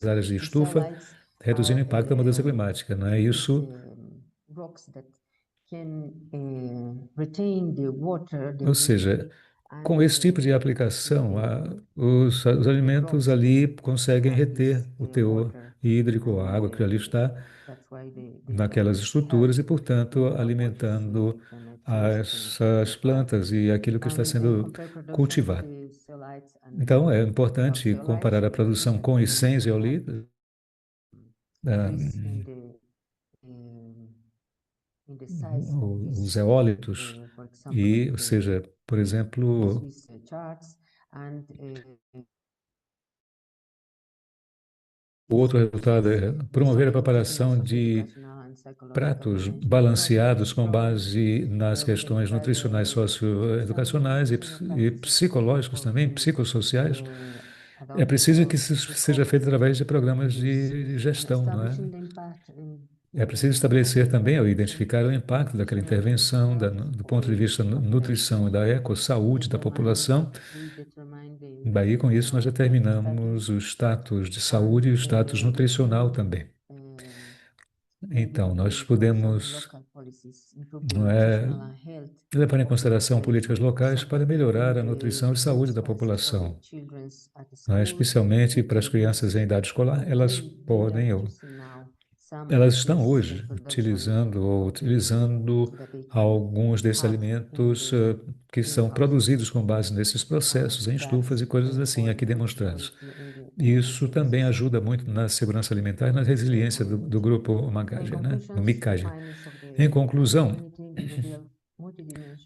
as áreas de estufa, reduzindo o impacto da mudança climática, né? Isso, ou seja, com esse tipo de aplicação, os alimentos ali conseguem reter o teor hídrico, a água que ali está naquelas estruturas e, portanto, alimentando as plantas e aquilo que está sendo cultivado. Então, é importante comparar a produção com e sem zeolitas, os eólitos, e, ou seja, por exemplo, o outro resultado é promover a preparação de pratos balanceados com base nas questões nutricionais, socioeducacionais e psicológicos também, psicossociais. É preciso que isso seja feito através de programas de gestão, não é? É preciso estabelecer também, ou identificar o impacto daquela intervenção, do ponto de vista nutrição e da ecossaúde da população. Daí, com isso, nós determinamos o status de saúde e o status nutricional também. Então, nós podemos, não é, levar em consideração políticas locais para melhorar a nutrição e saúde da população, não é? Especialmente para as crianças em idade escolar, elas estão hoje utilizando alguns desses alimentos que são produzidos com base nesses processos, em estufas e coisas assim, aqui demonstrados. Isso também ajuda muito na segurança alimentar e na resiliência do grupo Macage, né? No Micage. Em conclusão,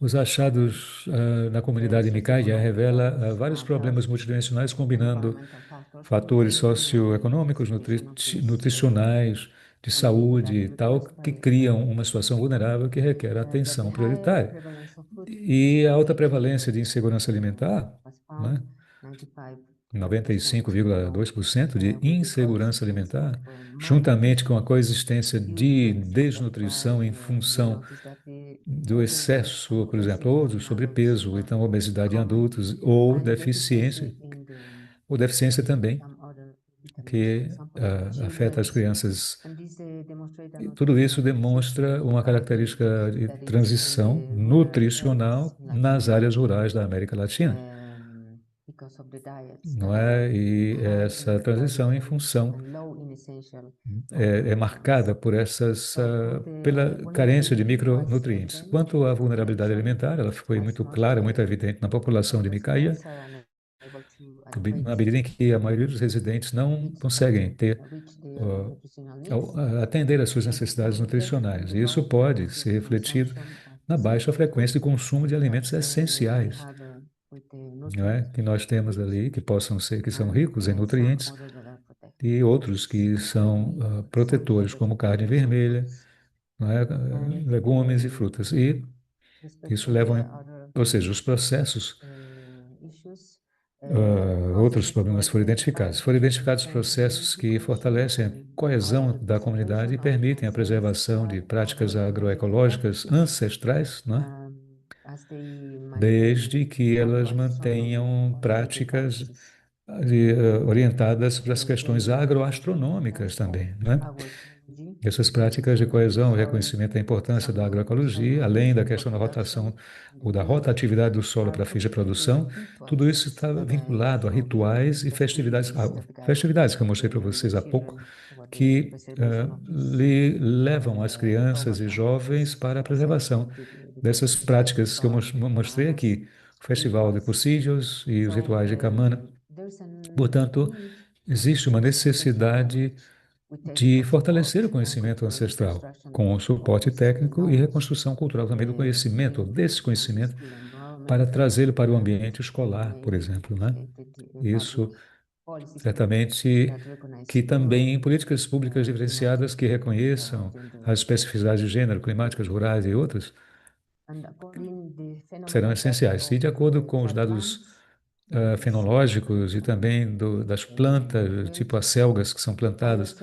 os achados na comunidade Micage revela vários problemas multidimensionais combinando fatores socioeconômicos, nutricionais, de saúde e tal, que criam uma situação vulnerável que requer atenção prioritária. E a alta prevalência de insegurança alimentar, né? 95,2% de insegurança alimentar, juntamente com a coexistência de desnutrição em função do excesso, por exemplo, ou do sobrepeso, ou então obesidade em adultos, ou deficiência também, que afeta as crianças. E tudo isso demonstra uma característica de transição nutricional nas áreas rurais da América Latina, não é? E essa transição em função é marcada por pela carência de micronutrientes. Quanto à vulnerabilidade alimentar, ela ficou muito clara, muito evidente na população de Micaia, na medida em que a maioria dos residentes não conseguem atender às suas necessidades nutricionais. E isso pode ser refletido na baixa frequência de consumo de alimentos essenciais, não é? Que nós temos ali, que são ricos em nutrientes, e outros que são protetores, como carne vermelha, não é? Legumes e frutas. E isso ou seja, os processos, outros problemas foram identificados. Foram identificados processos que fortalecem a coesão da comunidade e permitem a preservação de práticas agroecológicas ancestrais, não é? Desde que elas mantenham práticas orientadas para as questões agroastronômicas também, né? Essas práticas de coesão, reconhecimento da importância da agroecologia, além da questão da rotação ou da rotatividade do solo para fins de produção, tudo isso está vinculado a rituais e festividades, festividades que eu mostrei para vocês há pouco, que levam as crianças e jovens para a preservação dessas práticas que eu mostrei aqui, o Festival de Possídios e os rituais de Camana. Portanto, existe uma necessidade de fortalecer o conhecimento ancestral, com o suporte técnico e reconstrução cultural também do conhecimento, desse conhecimento, para trazê-lo para o ambiente escolar, por exemplo, né? Isso, certamente, que também políticas públicas diferenciadas que reconheçam as especificidades de gênero, climáticas, rurais e outras, serão essenciais. E de acordo com os dados fenológicos e também das plantas, tipo as selgas que são plantadas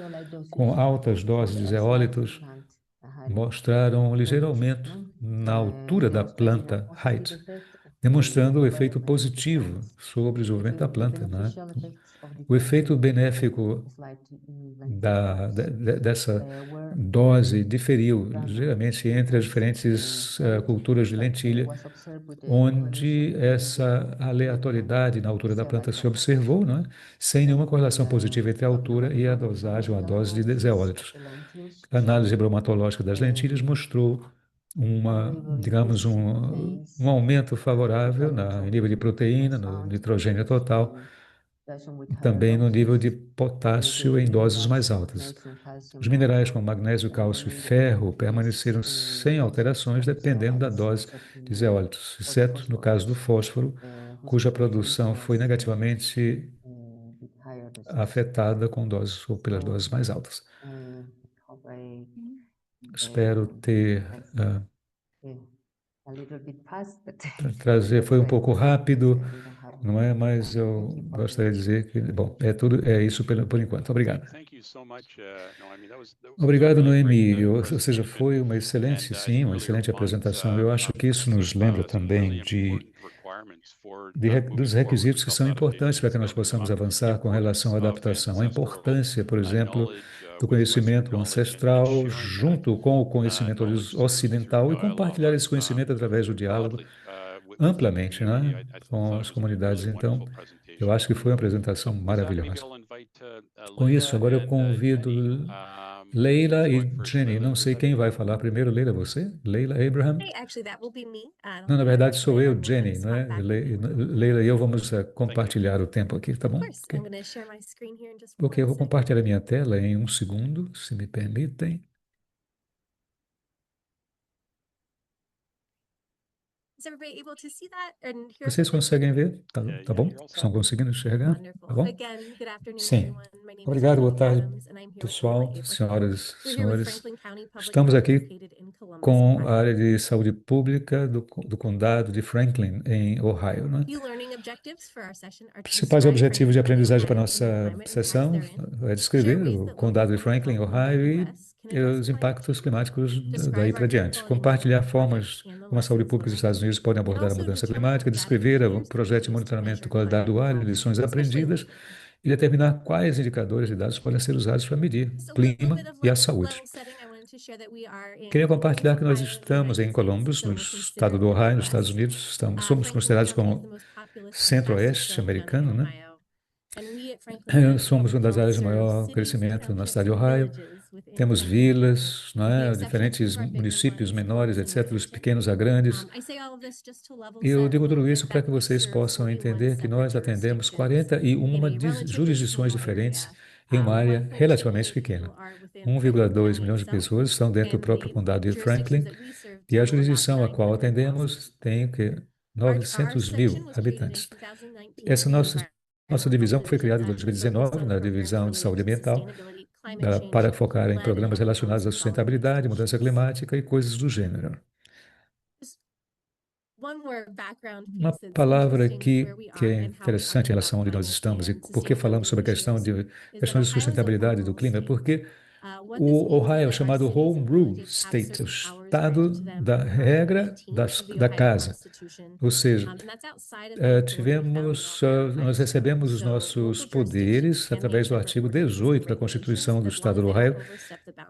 com altas doses de zeólitos, mostraram um ligeiro aumento na altura da planta height, demonstrando o efeito positivo sobre o desenvolvimento da planta, né? O efeito benéfico dessa dose diferiu ligeiramente entre as diferentes culturas de lentilha, onde essa aleatoriedade na altura da planta se observou, né? Sem nenhuma correlação positiva entre a altura e a dosagem ou a dose de zeólitos. A análise bromatológica das lentilhas mostrou digamos, um aumento favorável em nível de proteína, no nitrogênio total, também no nível de potássio em doses mais altas. Os minerais como magnésio, cálcio e ferro permaneceram sem alterações dependendo da dose de zeólitos, exceto no caso do fósforo, cuja produção foi negativamente afetada com doses ou pelas doses mais altas. Espero ter foi um pouco rápido, não é? Mas eu gostaria de dizer que, bom, é isso por enquanto. Obrigado. Obrigado, Noemi. Ou seja, foi uma excelente, sim, uma excelente apresentação. Eu acho que isso nos lembra também dos requisitos que são importantes para que nós possamos avançar com relação à adaptação. A importância, por exemplo, do conhecimento ancestral junto com o conhecimento ocidental e compartilhar esse conhecimento através do diálogo amplamente, né, com as comunidades. Então, eu acho que foi uma apresentação maravilhosa. Com isso, agora eu convido Leila e Jenny. Não sei quem vai falar primeiro. Leila, você? Leila Abraham? Não, na verdade sou eu, Jenny, não é? Leila e eu vamos compartilhar o tempo aqui, tá bom? Ok, eu vou compartilhar a minha tela em um segundo, se me permitem. Vocês conseguem ver? Tá bom? Estão conseguindo enxergar? Tá bom? Sim. Obrigado, boa tarde, pessoal, senhoras e senhores. Estamos aqui com a área de saúde pública do condado de Franklin, em Ohio, né? Principais objetivos de aprendizagem para a nossa sessão é descrever o condado de Franklin, Ohio, e os impactos climáticos daí para diante. Compartilhar formas como a saúde pública dos Estados Unidos pode abordar a mudança climática, descrever o projeto de monitoramento da qualidade do ar e lições aprendidas, e determinar quais indicadores de dados podem ser usados para medir o clima e a saúde. Queria compartilhar que nós estamos em Columbus, no estado do Ohio, nos Estados Unidos. Somos considerados como centro-oeste americano, né? Somos uma das áreas de maior crescimento na cidade de Ohio. Temos vilas, não é? Diferentes municípios menores, etc., dos pequenos a grandes. E eu digo tudo isso para que vocês possam entender que nós atendemos 41 jurisdições diferentes em uma área relativamente pequena. 1,2 milhões de pessoas estão dentro do próprio condado de Franklin, e a jurisdição a qual atendemos tem 900 mil habitantes. Essa nossa divisão foi criada em 2019, na Divisão de Saúde Ambiental, para focar em programas relacionados à sustentabilidade, mudança climática e coisas do gênero. Uma palavra aqui que é interessante em relação a onde nós estamos e por que falamos sobre a questão de sustentabilidade do clima, porque O Ohio é chamado Home Rule State, o estado da regra da casa. Ou seja, nós recebemos os nossos poderes através do artigo 18 da Constituição do Estado do Ohio,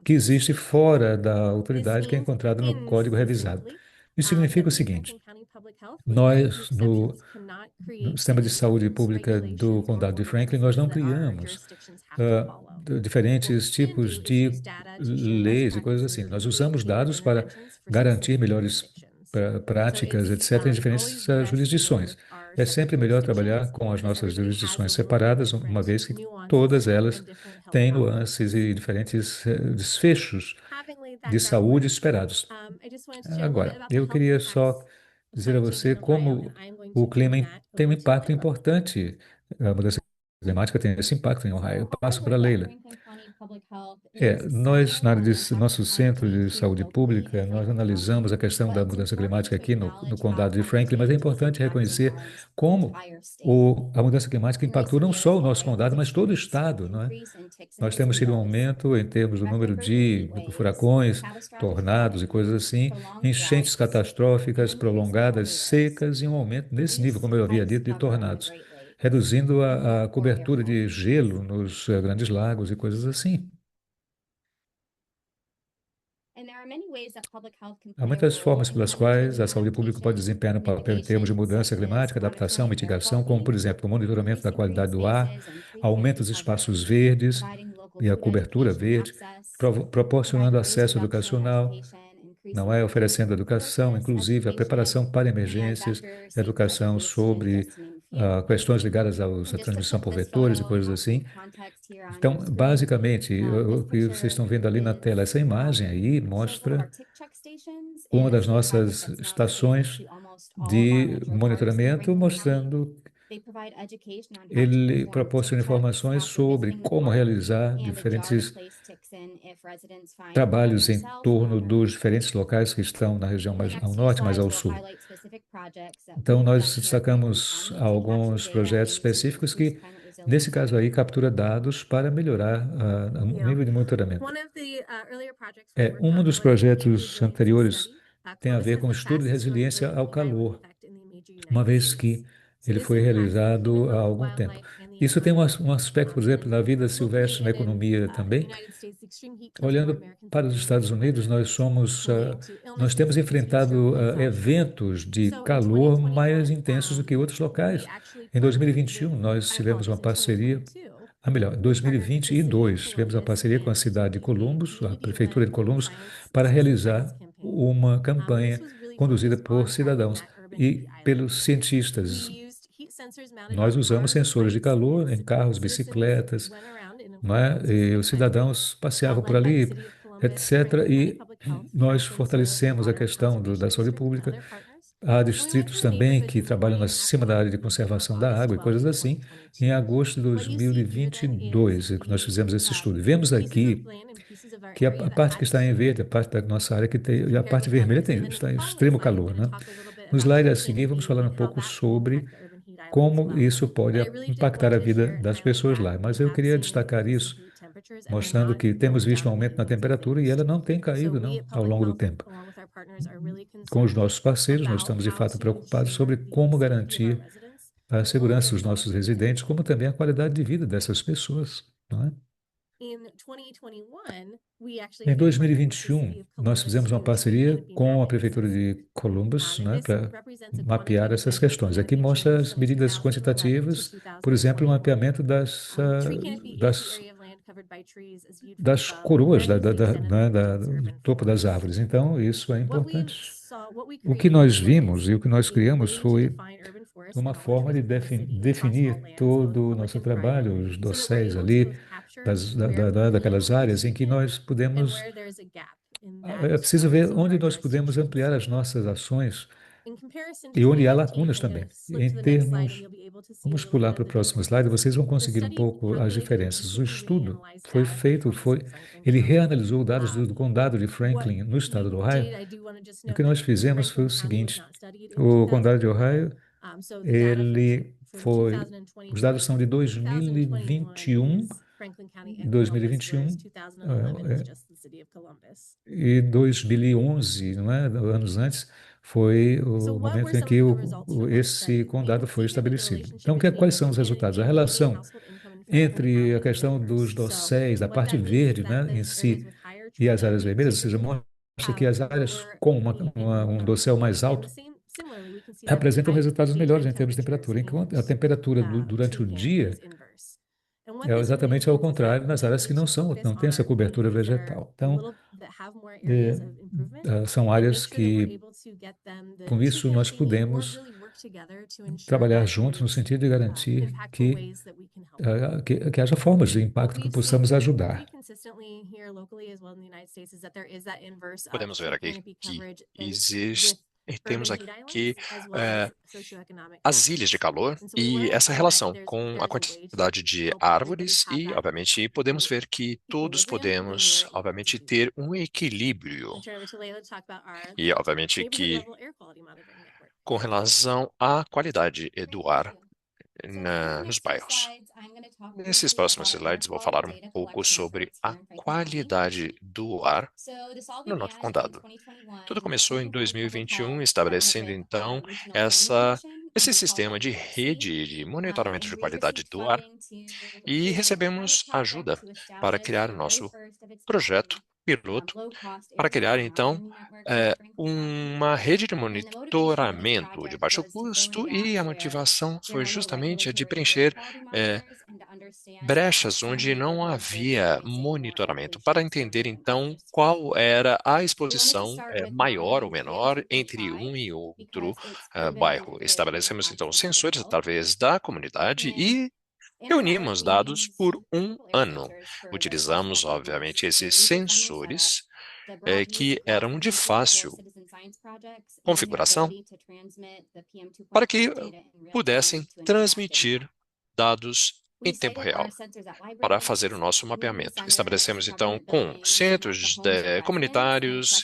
que existe fora da autoridade que é encontrada no Código Revisado. Isso significa o seguinte: nós, no sistema de saúde pública do Condado de Franklin, nós não criamos diferentes tipos de leis e coisas assim. Nós usamos dados para garantir melhores práticas, etc., em diferentes jurisdições. É sempre melhor trabalhar com as nossas jurisdições separadas, uma vez que todas elas têm nuances e diferentes desfechos de saúde esperados. Agora, eu queria só dizer a você como o clima tem um impacto importante. A mudança climática tem esse impacto em Ohio. Eu passo para a Leila. Nós, na área de nosso centro de saúde pública, nós analisamos a questão da mudança climática aqui no condado de Franklin, mas é importante reconhecer como a mudança climática impactou não só o nosso condado, mas todo o estado, não é? Nós temos tido um aumento em termos do número de furacões, tornados e coisas assim, enchentes catastróficas, prolongadas, secas e um aumento nesse nível, como eu havia dito, de tornados, reduzindo a cobertura de gelo nos grandes lagos e coisas assim. Há muitas formas pelas quais a saúde pública pode desempenhar um papel em termos de mudança climática, adaptação, mitigação, como, por exemplo, o monitoramento da qualidade do ar, aumento dos espaços verdes e a cobertura verde, proporcionando acesso educacional, não é? Oferecendo educação, inclusive a preparação para emergências, educação sobre questões ligadas à transmissão por vetores e coisas assim. Então, basicamente, o que vocês estão vendo ali na tela, essa imagem aí mostra uma das nossas estações de monitoramento, mostrando ele proporciona informações sobre como realizar diferentes trabalhos em torno dos diferentes locais que estão na região mais ao norte, mais ao sul. Então, nós destacamos alguns projetos específicos que, nesse caso aí, captura dados para melhorar o nível de monitoramento. Um dos projetos anteriores tem a ver com o estudo de resiliência ao calor, uma vez que ele foi realizado há algum tempo. Isso tem um aspecto, por exemplo, na vida silvestre, na economia também. Olhando para os Estados Unidos, nós temos enfrentado eventos de calor mais intensos do que outros locais. Em 2021, nós tivemos uma parceria, melhor, em 2022, tivemos uma parceria com a cidade de Columbus, a prefeitura de Columbus, para realizar uma campanha conduzida por cidadãos e pelos cientistas. Nós usamos sensores de calor em carros, bicicletas, não é? E os cidadãos passeavam por ali, etc. E nós fortalecemos a questão da saúde pública. Há distritos também que trabalham acima da área de conservação da água e coisas assim. Em agosto de 2022, que nós fizemos esse estudo. Vemos aqui que a parte que está em verde, a parte da nossa área que tem, a parte vermelha está em extremo calor, né? No slide a seguir, vamos falar um pouco sobre como isso pode impactar a vida das pessoas lá. Mas eu queria destacar isso, mostrando que temos visto um aumento na temperatura e ela não tem caído, não, ao longo do tempo. Com os nossos parceiros, nós estamos de fato preocupados sobre como garantir a segurança dos nossos residentes, como também a qualidade de vida dessas pessoas, não é? Em 2021, nós fizemos uma parceria com a Prefeitura de Columbus, né, para mapear essas questões. Aqui mostra as medidas quantitativas, por exemplo, o mapeamento das coroas do topo das árvores. Então, isso é importante. O que nós vimos e o que nós criamos foi uma forma de definir todo o nosso trabalho, os dosséis ali, daquelas áreas em que nós podemos. É preciso ver onde nós podemos ampliar as nossas ações e onde há lacunas também. Em termos. Vamos pular para o próximo slide, vocês vão conseguir um pouco as diferenças. O estudo foi feito, ele reanalisou dados do condado de Franklin, no estado do Ohio. E o que nós fizemos foi o seguinte: o condado de Ohio, os dados são de 2021 Em 2021, e 2011, não é? Anos antes, foi o momento em que esse condado foi estabelecido. Então, quais são os resultados? A relação entre a questão dos dosséis, da parte verde, né, em si, e as áreas vermelhas, ou seja, mostra que as áreas com um dossel mais alto apresentam resultados melhores em termos de temperatura, enquanto a temperatura durante o dia é exatamente ao contrário nas áreas que não têm essa cobertura vegetal. Então, são áreas que, com isso, nós podemos trabalhar juntos no sentido de garantir que haja formas de impacto que possamos ajudar. Podemos ver aqui que temos aqui as ilhas de calor e essa relação com a quantidade de árvores e, obviamente, podemos ver que todos podemos, obviamente, ter um equilíbrio e, obviamente, que com relação à qualidade do ar nos bairros. Nesses próximos slides, vou falar um pouco sobre a qualidade do ar no nosso condado. Tudo começou em 2021, estabelecendo, então, esse sistema de rede de monitoramento de qualidade do ar e recebemos ajuda para criar nosso projeto piloto para criar, então, uma rede de monitoramento de baixo custo e a motivação foi justamente a de preencher brechas onde não havia monitoramento, para entender, então, qual era a exposição maior ou menor entre um e outro bairro. Estabelecemos, então, sensores através da comunidade e reunimos dados por um ano. Utilizamos, obviamente, esses sensores que eram de fácil configuração para que pudessem transmitir dados em tempo real para fazer o nosso mapeamento. Estabelecemos, então, com centros comunitários,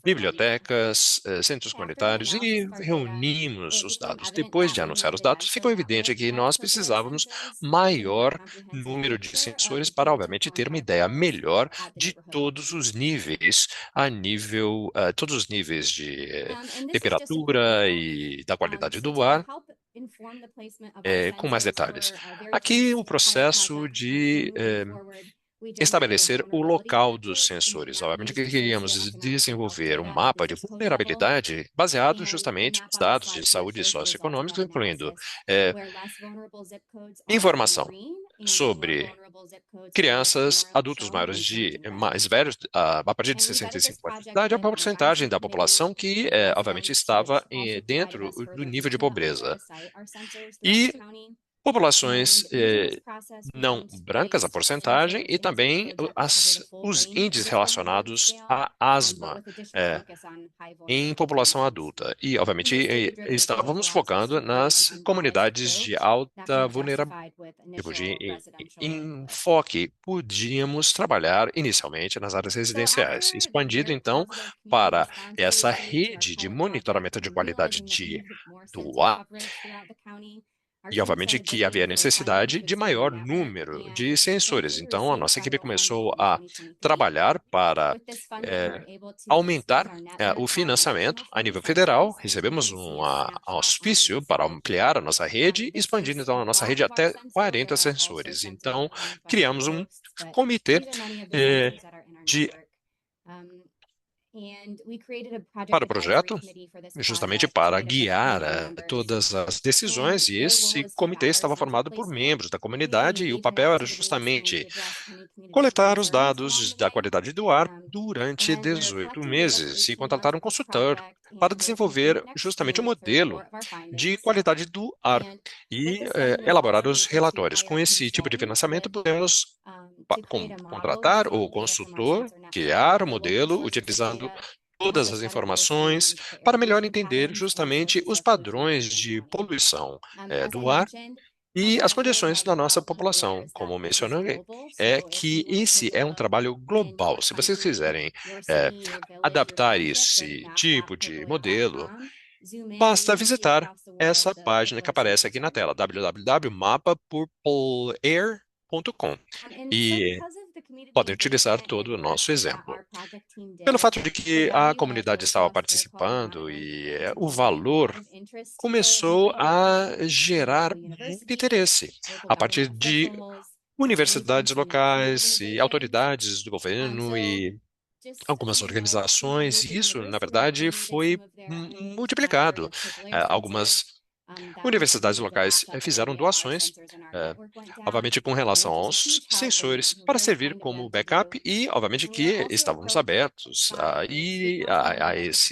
bibliotecas, centros comunitários e reunimos os dados. Depois de anunciar os dados, ficou evidente que nós precisávamos maior número de sensores para, obviamente, ter uma ideia melhor de todos os níveis, todos os níveis de temperatura e da qualidade do ar, com mais detalhes. Aqui o processo de estabelecer o local dos sensores. Obviamente que queríamos desenvolver um mapa de vulnerabilidade baseado justamente nos dados de saúde socioeconômica, incluindo informação sobre crianças, adultos mais velhos, a partir de 65 anos de idade, a porcentagem da população que, obviamente, estava dentro do nível de pobreza. E populações não brancas, a porcentagem, e também os índices relacionados à asma em população adulta. E, obviamente, estávamos focando nas comunidades de alta vulnerabilidade. Tipo de enfoque, podíamos trabalhar inicialmente nas áreas residenciais, expandido, então, para essa rede de monitoramento de qualidade do ar. E, obviamente, que havia necessidade de maior número de sensores. Então, a nossa equipe começou a trabalhar para aumentar o financiamento a nível federal. Recebemos um auspício para ampliar a nossa rede, expandindo, então, a nossa rede até 40 sensores. Então, criamos um comitê para o projeto, justamente para guiar todas as decisões, e esse comitê estava formado por membros da comunidade, e o papel era justamente coletar os dados da qualidade do ar durante 18 meses e contratar um consultor para desenvolver justamente um modelo de qualidade do ar e elaborar os relatórios. Com esse tipo de financiamento, podemos contratar o consultor, criar o modelo, utilizando todas as informações para melhor entender justamente os padrões de poluição do ar e as condições da nossa população. Como mencionei, que esse é um trabalho global. Se vocês quiserem adaptar esse tipo de modelo, basta visitar essa página que aparece aqui na tela, www.mapapurpleair.com. e podem utilizar todo o nosso exemplo. Pelo fato de que a comunidade estava participando e o valor começou a gerar muito interesse a partir de universidades locais e autoridades do governo e algumas organizações, e isso, na verdade, foi multiplicado. Algumas universidades locais fizeram doações, obviamente com relação aos sensores, para servir como backup e, obviamente, que estávamos abertos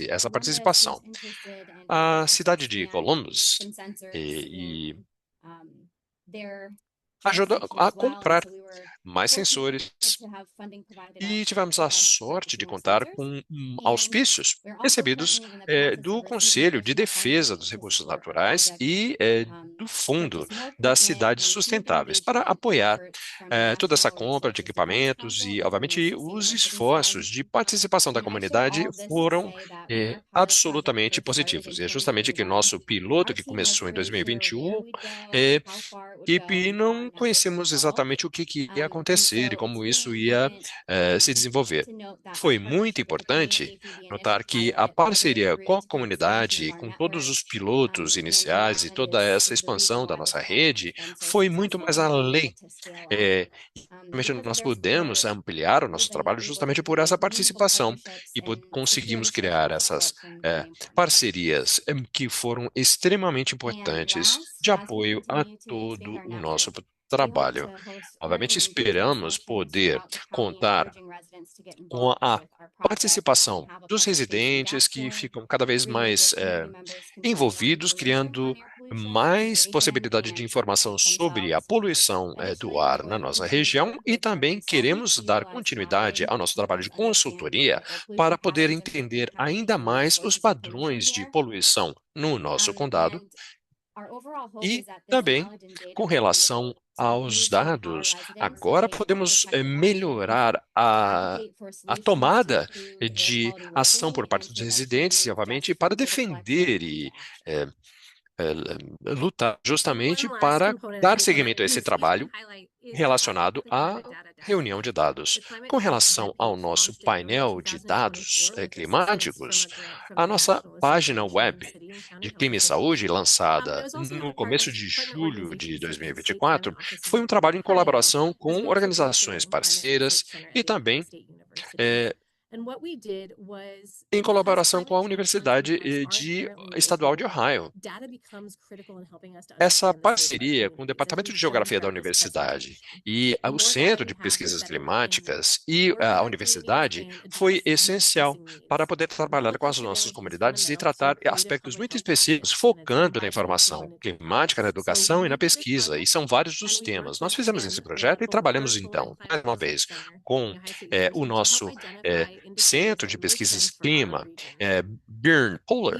essa participação. A cidade de Columbus ajudou a comprar mais sensores e tivemos a sorte de contar com auspícios recebidos do Conselho de Defesa dos Recursos Naturais e do Fundo das Cidades Sustentáveis para apoiar toda essa compra de equipamentos e, obviamente, os esforços de participação da comunidade foram absolutamente positivos. E é justamente que nosso piloto, que começou em 2021, que não conhecemos exatamente o que ia acontecer e como isso ia se desenvolver. Foi muito importante notar que a parceria com a comunidade, com todos os pilotos iniciais e toda essa expansão da nossa rede, foi muito mais além. Nós pudemos ampliar o nosso trabalho justamente por essa participação e conseguimos criar essas parcerias que foram extremamente importantes de apoio a todo o nosso trabalho. Obviamente, esperamos poder contar com a participação dos residentes que ficam cada vez mais envolvidos, criando mais possibilidade de informação sobre a poluição do ar na nossa região e também queremos dar continuidade ao nosso trabalho de consultoria para poder entender ainda mais os padrões de poluição no nosso condado e também com relação aos dados, agora podemos melhorar a tomada de ação por parte dos residentes, e, obviamente, para defender e lutar justamente para dar seguimento a esse trabalho relacionado à reunião de dados. Com relação ao nosso painel de dados climáticos, a nossa página web de Clima e Saúde, lançada no começo de julho de 2024, foi um trabalho em colaboração com organizações parceiras e também em colaboração com a Universidade Estadual de Ohio. Essa parceria com o Departamento de Geografia da Universidade e o Centro de Pesquisas Climáticas e a Universidade foi essencial para poder trabalhar com as nossas comunidades e tratar aspectos muito específicos, focando na informação climática, na educação e na pesquisa, e são vários os temas. Nós fizemos esse projeto e trabalhamos, então, mais uma vez, com o nosso Centro de Pesquisas Clima, Byrne Polar,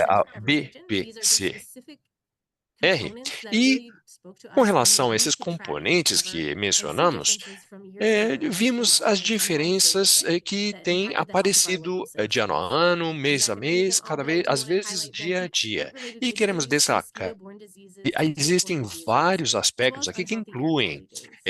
a BPCR, e com relação a esses componentes que mencionamos, vimos as diferenças que têm aparecido de ano a ano, mês a mês, às vezes dia a dia. E queremos destacar existem vários aspectos aqui que incluem,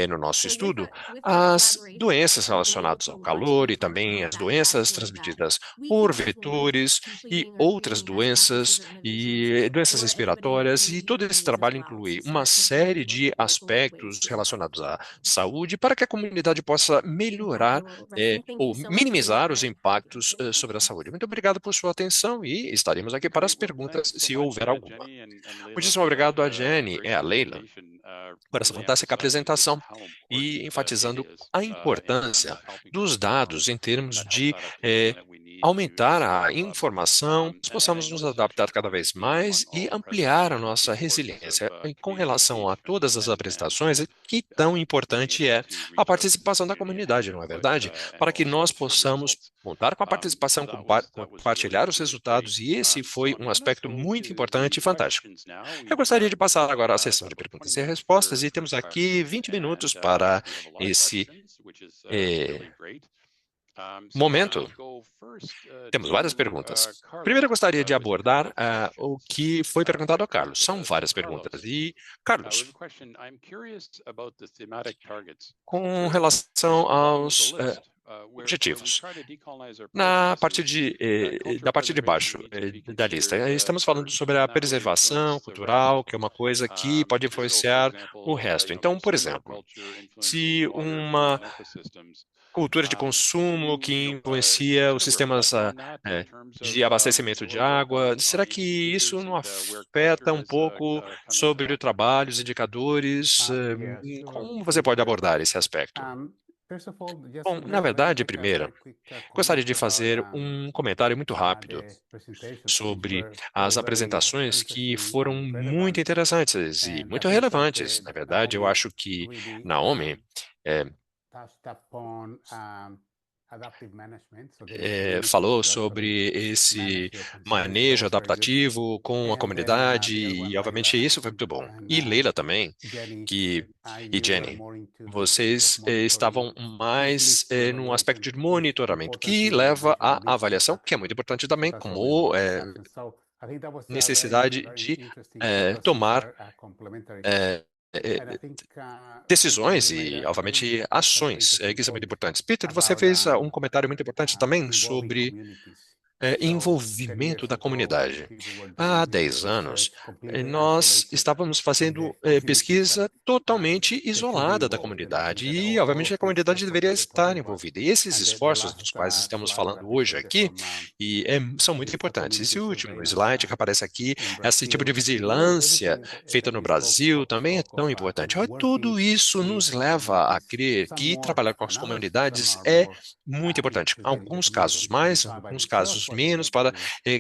no nosso estudo, as doenças relacionadas ao calor e também as doenças transmitidas por vetores e outras doenças e doenças respiratórias, e todo esse trabalho inclui uma série de aspectos relacionados à saúde para que a comunidade possa melhorar ou minimizar os impactos sobre a saúde. Muito obrigado por sua atenção e estaremos aqui para as perguntas, se houver alguma. Muitíssimo obrigado a Jenny e a Leila por essa fantástica apresentação e enfatizando a importância dos dados em termos de aumentar a informação, possamos nos adaptar cada vez mais e ampliar a nossa resiliência. E com relação a todas as apresentações, que tão importante é a participação da comunidade, não é verdade? Para que nós possamos contar com a participação, compartilhar os resultados, e esse foi um aspecto muito importante e fantástico. Eu gostaria de passar agora à sessão de perguntas e respostas, e temos aqui 20 minutos para momento, temos várias perguntas. Primeiro, eu gostaria de abordar o que foi perguntado ao Carlos. São várias perguntas. E, Carlos, com relação aos objetivos, da parte de baixo da lista, estamos falando sobre a preservação cultural, que é uma coisa que pode influenciar o resto. Então, por exemplo, se uma cultura de consumo que influencia os sistemas de abastecimento de água, será que isso não afeta um pouco sobre o trabalho, os indicadores? Como você pode abordar esse aspecto? Bom, na verdade, primeiro, gostaria de fazer um comentário muito rápido sobre as apresentações que foram muito interessantes e muito relevantes. Na verdade, eu acho que Naomi falou sobre esse manejo adaptativo com a comunidade e, obviamente, isso foi muito bom. E Leila também, e Jenny, vocês estavam mais no aspecto de monitoramento, que leva à avaliação, que é muito importante também, como necessidade de tomar decisões e, obviamente, ações que são muito importantes. Peter, você fez um comentário muito importante também sobre envolvimento da comunidade. Há 10 anos, nós estávamos fazendo pesquisa totalmente isolada da comunidade e, obviamente, a comunidade deveria estar envolvida. E esses esforços dos quais estamos falando hoje aqui são muito importantes. Esse último slide que aparece aqui, esse tipo de vigilância feita no Brasil também é tão importante. Tudo isso nos leva a crer que trabalhar com as comunidades é muito importante. Alguns casos mais, alguns casos menos, para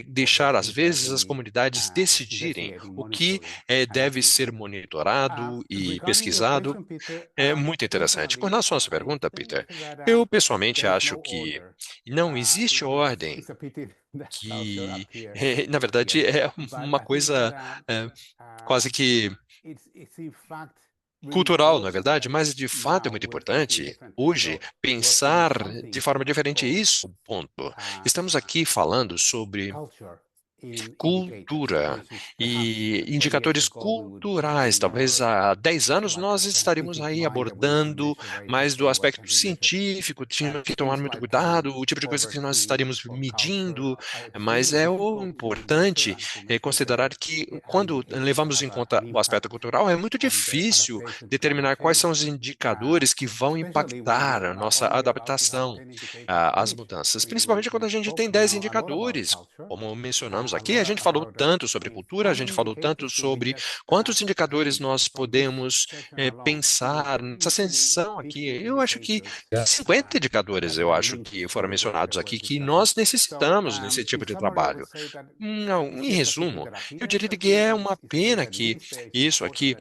deixar, às vezes, as comunidades decidirem o que deve ser monitorado e pesquisado. É muito interessante. Com relação à sua pergunta, Peter, eu pessoalmente acho que não existe ordem que, na verdade, é uma coisa quase que cultural, não é verdade? Mas, de fato, é muito importante hoje pensar de forma diferente. Isso, ponto. Estamos aqui falando sobre cultura e indicadores culturais. Talvez há 10 anos nós estaríamos aí abordando mais do aspecto científico, tínhamos que tomar muito cuidado, o tipo de coisa que nós estaríamos medindo, mas o importante é considerar que quando levamos em conta o aspecto cultural, é muito difícil determinar quais são os indicadores que vão impactar a nossa adaptação às mudanças, principalmente quando a gente tem 10 indicadores, como mencionamos aqui. A gente falou tanto sobre cultura, a gente falou tanto sobre quantos indicadores nós podemos pensar nessa sessão aqui. Eu acho que 50 indicadores, eu acho que foram mencionados aqui, que nós necessitamos nesse tipo de trabalho. Em resumo, eu diria que é uma pena que isso aqui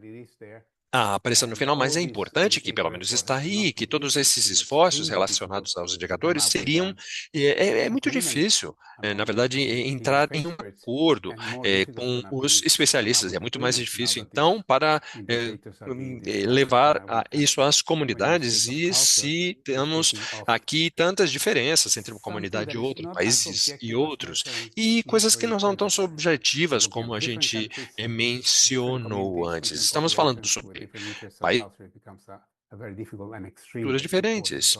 apareça no final, mas é importante que pelo menos está aí, que todos esses esforços relacionados aos indicadores seriam, é muito difícil, na verdade, entrar em um acordo com os especialistas, é muito mais difícil, então, para levar isso às comunidades e se temos aqui tantas diferenças entre uma comunidade e outra, países e outros, e coisas que não são tão subjetivas como a gente mencionou antes. Estamos falando sobre culturas diferentes.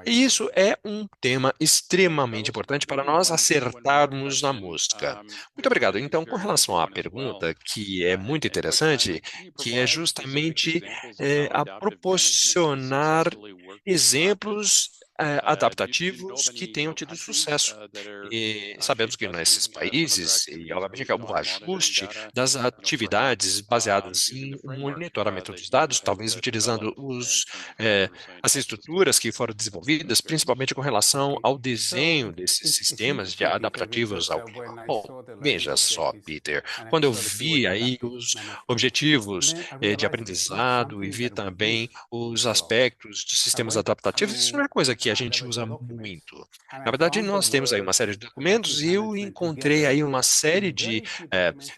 E isso é um tema extremamente importante para nós acertarmos na mosca. Muito obrigado. Então, com relação à pergunta, que é muito interessante, que é justamente a proporcionar exemplos adaptativos que tenham tido sucesso. E sabemos que nesses países, e obviamente que é o ajuste das atividades baseadas em monitoramento dos dados, talvez utilizando as estruturas que foram desenvolvidas, principalmente com relação ao desenho desses sistemas de adaptativos ao clima. Bom, veja só, Peter, quando eu vi aí os objetivos de aprendizado e vi também os aspectos de sistemas adaptativos, isso não é coisa que a gente usa muito. Na verdade, nós temos aí uma série de documentos e eu encontrei aí uma série de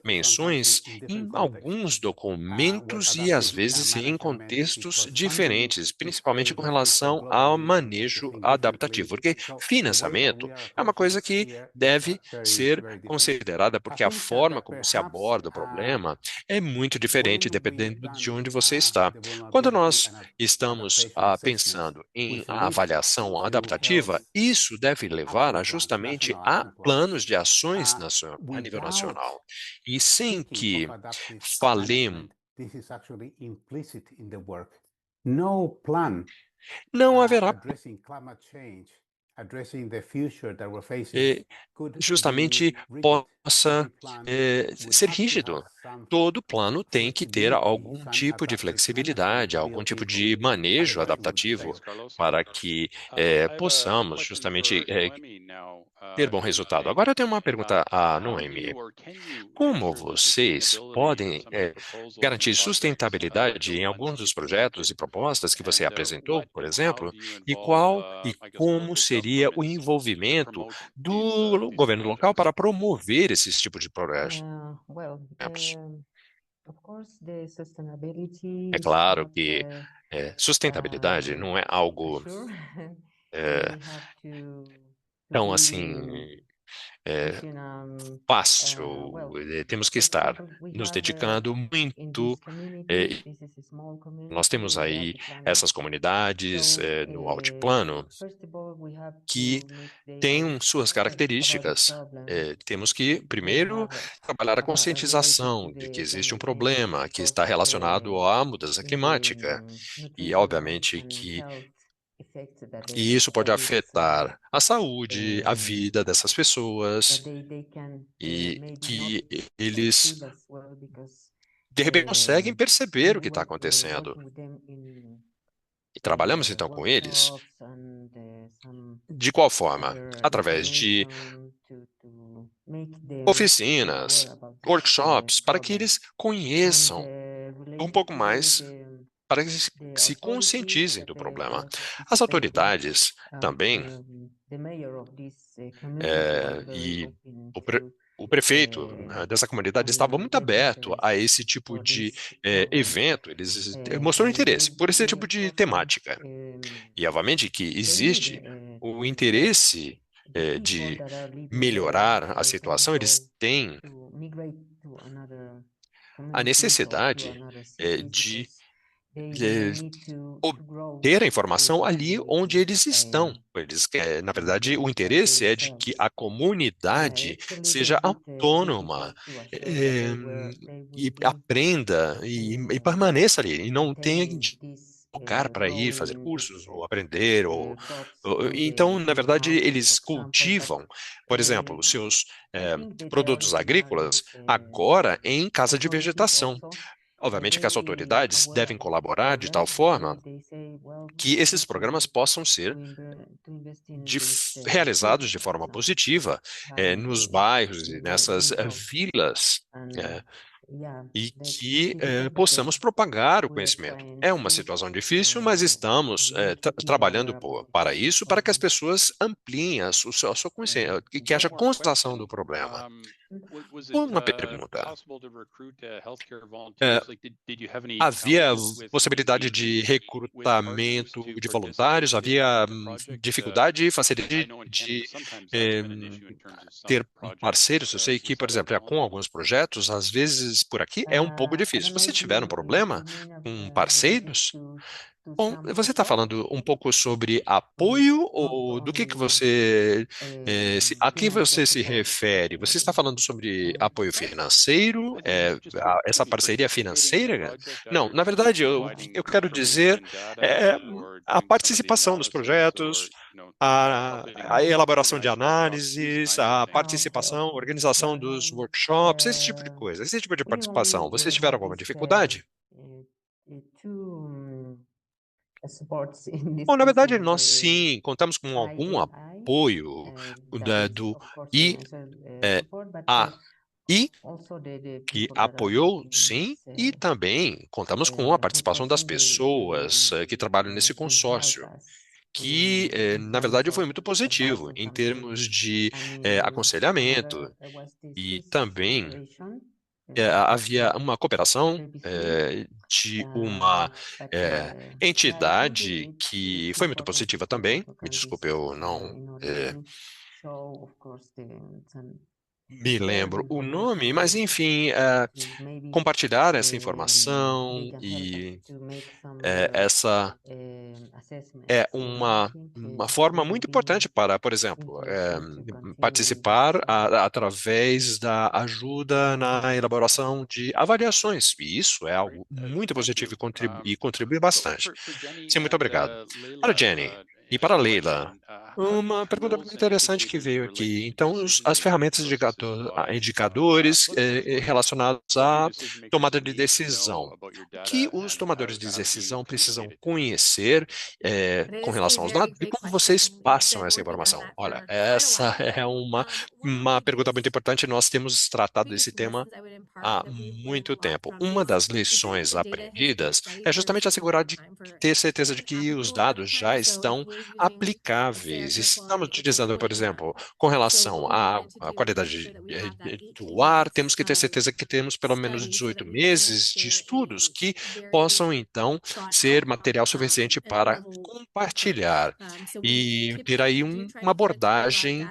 menções em alguns documentos e às vezes em contextos diferentes, principalmente com relação ao manejo adaptativo, porque financiamento é uma coisa que deve ser considerada, porque a forma como se aborda o problema é muito diferente dependendo de onde você está. Quando nós estamos pensando em avaliação adaptativa, isso deve levar justamente a planos de ações a nível nacional. E sem que falemos, No plan não haverá addressing climate change, addressing the future that we're facing, eh, justamente possa ser rígido. Todo plano tem que ter algum tipo de flexibilidade, algum tipo de manejo adaptativo para que possamos justamente ter bom resultado. Agora eu tenho uma pergunta a Noemi. Como vocês podem garantir sustentabilidade em alguns dos projetos e propostas que você apresentou, por exemplo, e qual e como seria o envolvimento do governo local para promover esses tipos de projetos? Of course, the sustainability É is claro not que sustentabilidade não é algo sure. eh, We have to tão be assim pushing fácil. Temos que for estar example, we nos have dedicando in muito. this community, this is a small Nós temos community, aí Altiplano. essas comunidades So, no altiplano first of all, we have que to make them têm suas aware about the características. problem. Temos que, They primeiro, have trabalhar a related conscientização to de que the existe um climate change, problema of que course, está relacionado à mudança in the climática. E, nutritional obviamente, and que health effects that isso pode this afetar a saúde, a vida dessas that pessoas they can e maybe not que eles, feel as well because de repente, conseguem perceber o que we está were acontecendo. working with them in E trabalhamos, então, com eles. workshops and some De qual forma? other Através de information to make them oficinas, aware about this workshops, para que problem. eles conheçam um Related pouco to mais, para que the se authorities conscientizem that do they problema. are As participating, autoridades também, the mayor of this community was very e open o, to o prefeito dessa comunidade estava muito aberto a esse tipo for de this problem. evento. Eles mostraram interesse por esse tipo de temática. E, obviamente, que existe o interesse de melhorar a situação, eles têm to migrate to another a community or to necessidade another de cities because they need to grow ter a informação the ali onde eles estão. sustainability Eles, na verdade, o interesse é de que a comunidade Actually, seja they did autônoma notify to assure that they e would be aprenda e permaneça ali, e não tenha maintaining this lugar para ir fazer growing cursos ou aprender. crops Então, in na verdade, mountains, eles for example, but cultivam, por exemplo, os seus I think that they produtos are agrícolas agora em casa de authorities vegetação. also Obviamente que as very autoridades aware devem about colaborar de tal problem. forma They say, well, que we esses need programas possam ser to invest in de, this realizados field, de for forma example, positiva nos bairros e nessas vilas and yeah, e that's que difficult, but possamos propagar o we are conhecimento. trying É uma to situação difícil, mas estamos make people trabalhando aware about para this isso, para que as problem. pessoas ampliem a sua consciência, que haja constatação do problema. Uma pergunta. Havia possibilidade de recrutamento de voluntários? Havia dificuldade, facilidade de ter parceiros? Eu sei que, por exemplo, com alguns projetos, às vezes por aqui é um pouco I difícil. don't know Você if tiver um you problema mean com related parceiros? to Bom, some você está support, falando um pouco sobre apoio not ou do que only você a que você financial se support. refere? Você está falando sobre apoio financeiro? Essa parceria financeira? Não, na verdade, eu quero dizer a participação dos projetos, a elaboração de análises, a participação, organização dos workshops, esse tipo de coisa, esse tipo de We participação. only Vocês tiveram alguma dificuldade? two supports in this Bom, na case verdade, is nós the sim contamos com algum IAI, apoio that is do of course IAI, financial support, but also the que people that are apoiou, working in sim, this e também contamos com a participação das consortium, pessoas que trabalham nesse can help consórcio, us que, na verdade, foi muito positivo em termos de aconselhamento e também havia uma cooperação de uma entidade que foi muito positiva também. Me desculpe, eu não me lembro o nome, mas enfim, compartilhar essa informação e essa é uma forma muito importante para, por exemplo, participar através da ajuda na elaboração de avaliações. E isso é algo muito positivo e contribui bastante. Sim, muito obrigado. Para Jenny e para Leila, uma pergunta muito interessante que veio aqui. Então, as ferramentas indicadores relacionados à tomada de decisão. O que os tomadores de decisão precisam conhecer com relação aos dados e como vocês passam essa informação? Olha, essa é uma pergunta muito importante. Nós temos tratado desse tema há muito tempo. Uma das lições aprendidas é justamente assegurar de ter certeza de que os dados já estão aplicáveis. Estamos utilizando, por exemplo, com relação à qualidade do ar, temos que ter certeza que temos pelo menos 18 meses de estudos que possam, então, ser material suficiente para compartilhar e ter aí uma abordagem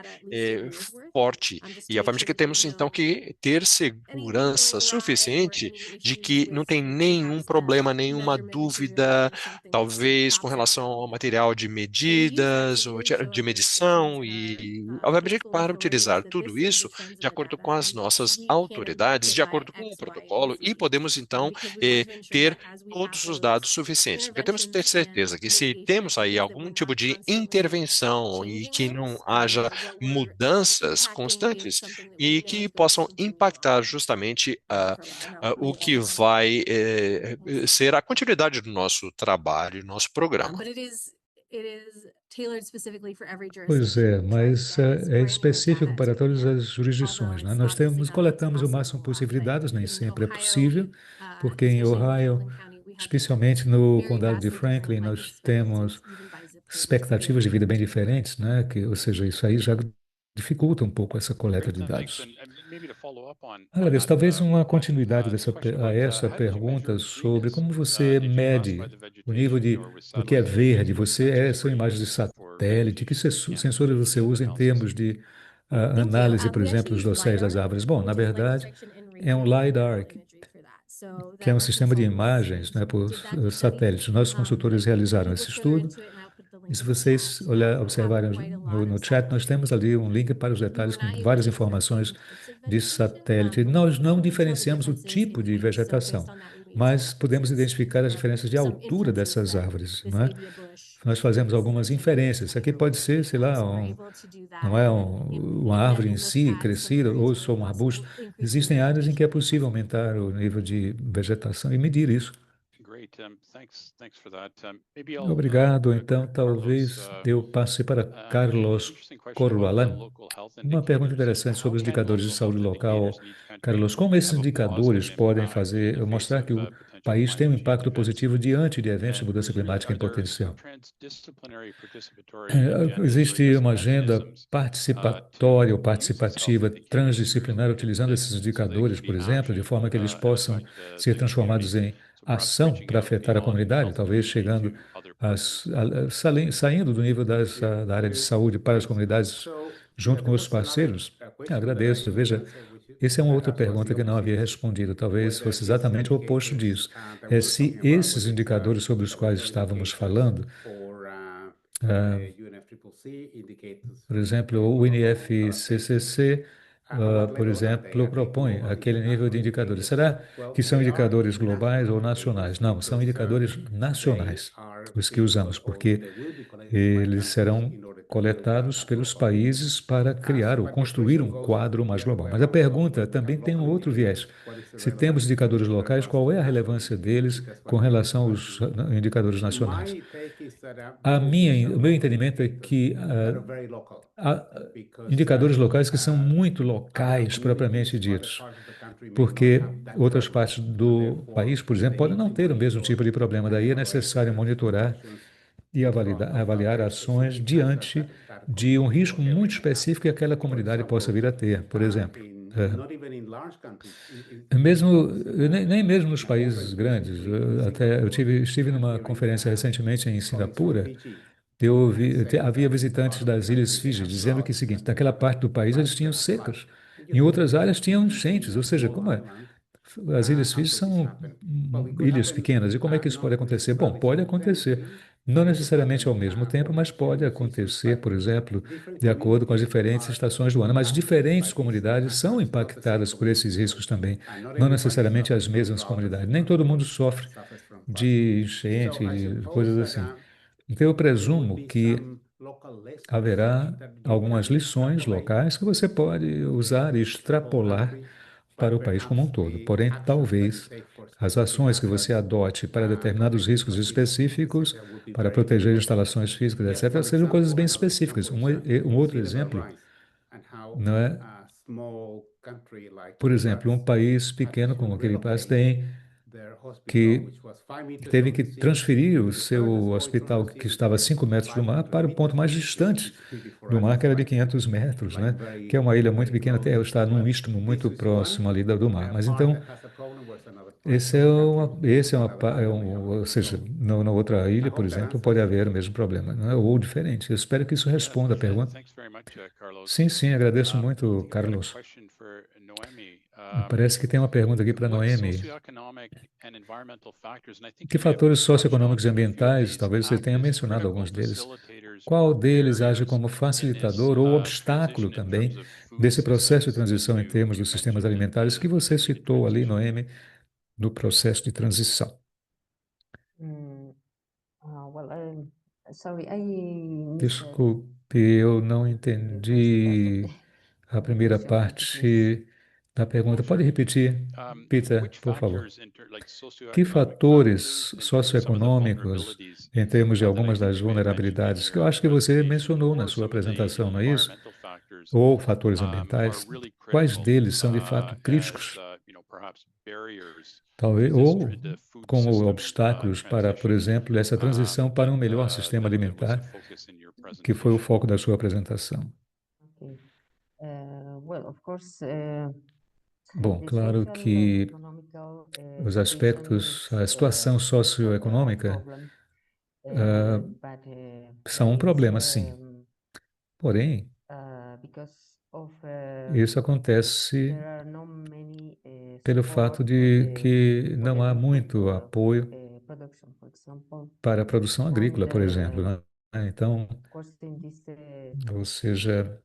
forte. E obviamente que temos, então, que ter segurança suficiente de que não tem nenhum problema, nenhuma dúvida, talvez com relação ao material de medidas ou de medição e, obviamente, para utilizar tudo isso de acordo com as nossas autoridades, de acordo com o protocolo, e podemos, então, ter todos os dados suficientes. Porque temos que ter certeza que se temos aí algum tipo de intervenção e que não haja mudanças constantes e que possam impactar justamente o que vai ser a continuidade do nosso trabalho, nosso programa. Pois é, mas é específico para todas as jurisdições, né? Nós coletamos o máximo possível de dados, nem sempre é possível, porque em Ohio, especialmente no condado de Franklin, nós temos expectativas de vida bem diferentes, né? Ou seja, isso aí já dificulta um pouco essa coleta de dados. Agradeço. Talvez uma continuidade a essa pergunta sobre como você mede o nível do que é verde. São imagens de satélite. Que sensores você usa em termos de análise, por exemplo, dos dosséis das árvores? Bom, na verdade, é um LiDAR, que é um sistema de imagens, né, por satélites. Nossos consultores realizaram esse estudo. E se vocês observarem no chat, nós temos ali um link para os detalhes com várias informações de satélite. Nós não diferenciamos o tipo de vegetação, mas podemos identificar as diferenças de altura dessas árvores, não é? Nós fazemos algumas inferências. Isso aqui pode ser, sei lá, não é uma árvore em si crescida ou só um arbusto. Existem áreas em que é possível aumentar o nível de vegetação e medir isso. Obrigado. Então, talvez eu passe para Carlos Corvalán. Uma pergunta interessante sobre os indicadores de saúde local. Carlos, como esses indicadores podem mostrar que o país tem um impacto positivo diante de eventos de mudança climática em potencial? Existe uma agenda participatória ou participativa transdisciplinar utilizando esses indicadores, por exemplo, de forma que eles possam ser transformados em ação para afetar a comunidade, talvez saindo do nível da área de saúde para as comunidades junto com os parceiros? Agradeço. Veja, essa é uma outra pergunta que não havia respondido. Talvez fosse exatamente o oposto disso. É se esses indicadores sobre os quais estávamos falando, por exemplo, o INFCCC, por exemplo, propõe aquele nível de indicadores. Será que são indicadores globais ou nacionais? Não, são indicadores nacionais, os que usamos, porque eles serão coletados pelos países para criar ou construir um quadro mais global. Mas a pergunta também tem um outro viés. Se temos indicadores locais, qual é a relevância deles com relação aos indicadores nacionais? O meu entendimento é que há indicadores locais que são muito locais, propriamente ditos, porque outras partes do país, por exemplo, podem não ter o mesmo tipo de problema. Daí é necessário monitorar e avaliar ações diante de um risco muito específico que aquela comunidade possa vir a ter. Por exemplo, nem mesmo nos países grandes, até estive numa conferência recentemente em Singapura. Havia visitantes das Ilhas Fiji dizendo que é o seguinte, naquela parte do país eles tinham secas, em outras áreas tinham enchentes, ou seja, como é? As Ilhas Fiji são ilhas pequenas, e como é que isso pode acontecer? Bom, pode acontecer, não necessariamente ao mesmo tempo, mas pode acontecer, por exemplo, de acordo com as diferentes estações do ano. Mas diferentes comunidades são impactadas por esses riscos também, não necessariamente as mesmas comunidades. Nem todo mundo sofre de enchente, de coisas assim. Então, eu presumo que haverá algumas lições locais que você pode usar e extrapolar para o país como um todo. Porém, talvez as ações que você adote para determinados riscos específicos, para proteger instalações físicas, etc., sejam coisas bem específicas. Um outro exemplo, não é? Por exemplo, um país pequeno como aquele país que teve que transferir o seu hospital, que estava a 5 metros do mar, para o ponto mais distante do mar, que era de 500 metros, né? Que é uma ilha muito pequena, até está num istmo muito próximo ali do mar. Mas então, ou seja, na outra ilha, por exemplo, pode haver o mesmo problema, não é? Ou diferente. Eu espero que isso responda a pergunta. Sim, sim, agradeço muito, Carlos. Parece que tem uma pergunta aqui para Noemi. Que fatores socioeconômicos e ambientais, talvez você tenha mencionado alguns deles, qual deles age como facilitador ou obstáculo também desse processo de transição em termos dos sistemas alimentares que você citou ali, Noemi, no processo de transição? Sorry, I missed Desculpe, eu não the entendi a primeira parte da pergunta. Pode repetir, Peter, por favor? Que fatores socioeconômicos, em termos de algumas das vulnerabilidades, que eu acho que você mencionou na sua apresentação, não é isso? Ou fatores ambientais, quais deles são de fato críticos? Talvez, ou como obstáculos para, por exemplo, essa transição para um melhor sistema alimentar, que foi o foco da sua apresentação. Okay. Well, of course, Bom, the claro social and que economical os situation aspectos, a is situação a socioeconômica problem, são um but problema, sim. Porém, because of isso acontece there are not many pelo support fato for de the que for não há muito agricultural apoio production, for example, para a produção agrícola, and por exemplo, né? Então, of course in this ou seja,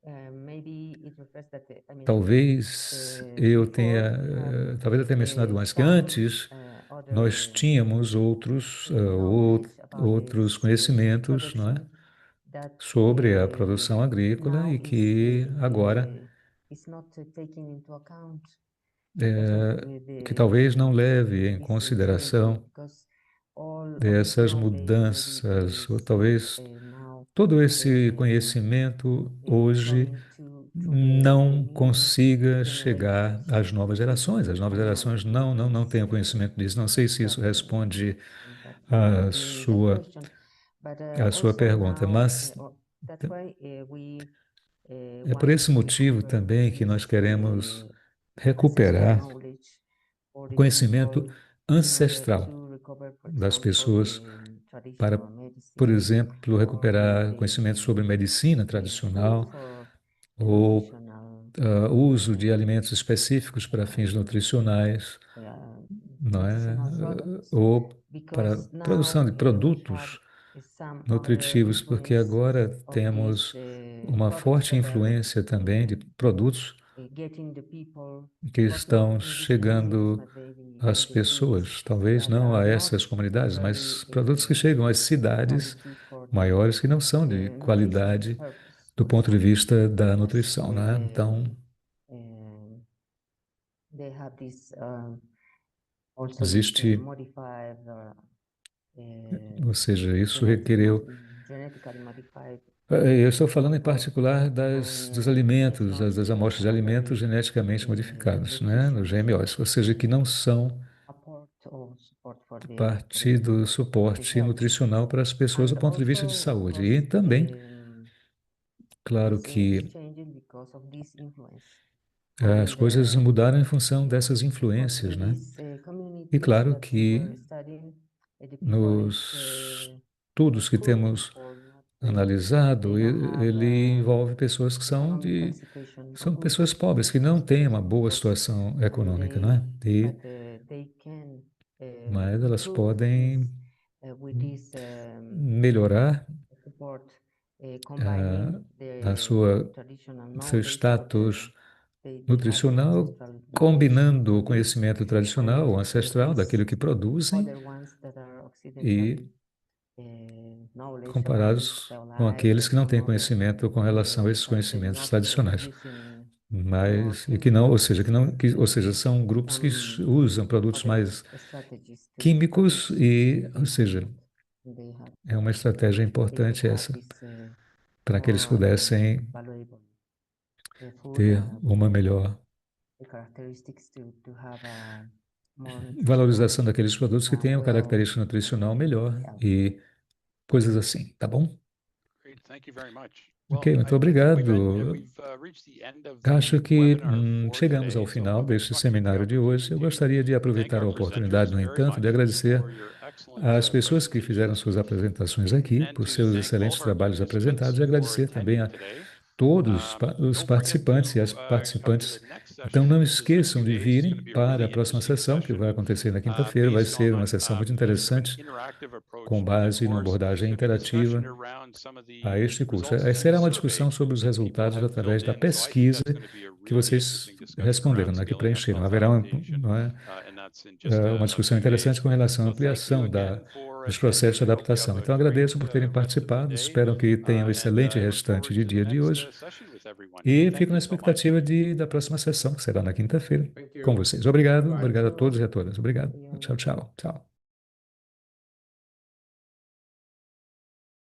maybe it refers that I mean talvez talvez eu tenha mencionado antes que some antes nós other tínhamos knowledge about outros this conhecimentos, não é, production that sobre a produção agrícola now e que agora is not taking into account que talvez não leve em this consideração uncertainty because all of this dessas knowledge maybe mudanças, ou is talvez now todo esse conhecimento hoje going to the não new consiga chegar generations. às novas gerações. As novas gerações não têm o conhecimento disso. Não sei se isso responde That à that sua, question. But à sua also pergunta, now, mas that's why we é por want esse to motivo recover também que nós this queremos ancestral recuperar knowledge for o the conhecimento people in order ancestral to recover, for das example, pessoas the para, traditional por medicine exemplo, or recuperar the conhecimento sobre medicina food tradicional for ou nutritional uso de alimentos específicos para fins nutricionais, não é? medicinal products, Ou para because produção now de we have produtos some other nutritivos, porque influence agora of these temos uma products forte that are influência também de produtos getting the people, que but not estão in these countries, chegando but maybe às in the cities pessoas, talvez that não are a not essas comunidades, very mas produtos que chegam às cidades quality for the maiores que não são de nutritional qualidade purpose, do for ponto de example, vista da because nutrição, né? Então, they have this also this existe, modified ou seja, isso requereu. genetically modified Eu estou falando em particular dos alimentos, das amostras de alimentos geneticamente modificados, né? Nos GMOs, ou seja, que não são support or support parte do suporte nutricional para as pessoas do ponto de vista de saúde. E também, claro que as coisas mudaram em função dessas influências, né? E claro que nos estudos que temos analisado, ele envolve pessoas que são pessoas pobres, que não têm uma boa situação econômica, não é? Mas elas podem melhorar seu status nutricional, combinando o conhecimento tradicional ou ancestral daquilo que produzem e comparados com aqueles que não têm conhecimento com relação a esses conhecimentos tradicionais. Mas, e que não, ou seja, ou seja, são grupos que usam produtos mais químicos ou seja, é uma estratégia importante essa, para que eles pudessem ter uma melhor valorização daqueles produtos que tenham característica nutricional melhor e coisas assim, tá bom? Ok, muito obrigado. Acho que chegamos ao final deste seminário de hoje. Eu gostaria de aproveitar a oportunidade, no entanto, de agradecer às pessoas que fizeram suas apresentações aqui, por seus excelentes trabalhos apresentados, e agradecer também a todos os participantes e as participantes. Então, não esqueçam de virem para a próxima sessão, que vai acontecer na quinta-feira. Vai ser uma sessão muito interessante, com base numa abordagem interativa a este curso. Essa será uma discussão sobre os resultados através da pesquisa que vocês responderam, né, que preencheram. Haverá uma discussão interessante com relação à ampliação dos processos de adaptação. Então, agradeço por terem participado, espero que tenham um excelente restante de dia de hoje e fico na expectativa da próxima sessão, que será na quinta-feira, com vocês. Obrigado a todos e a todas. Obrigado. Tchau, tchau. Tchau.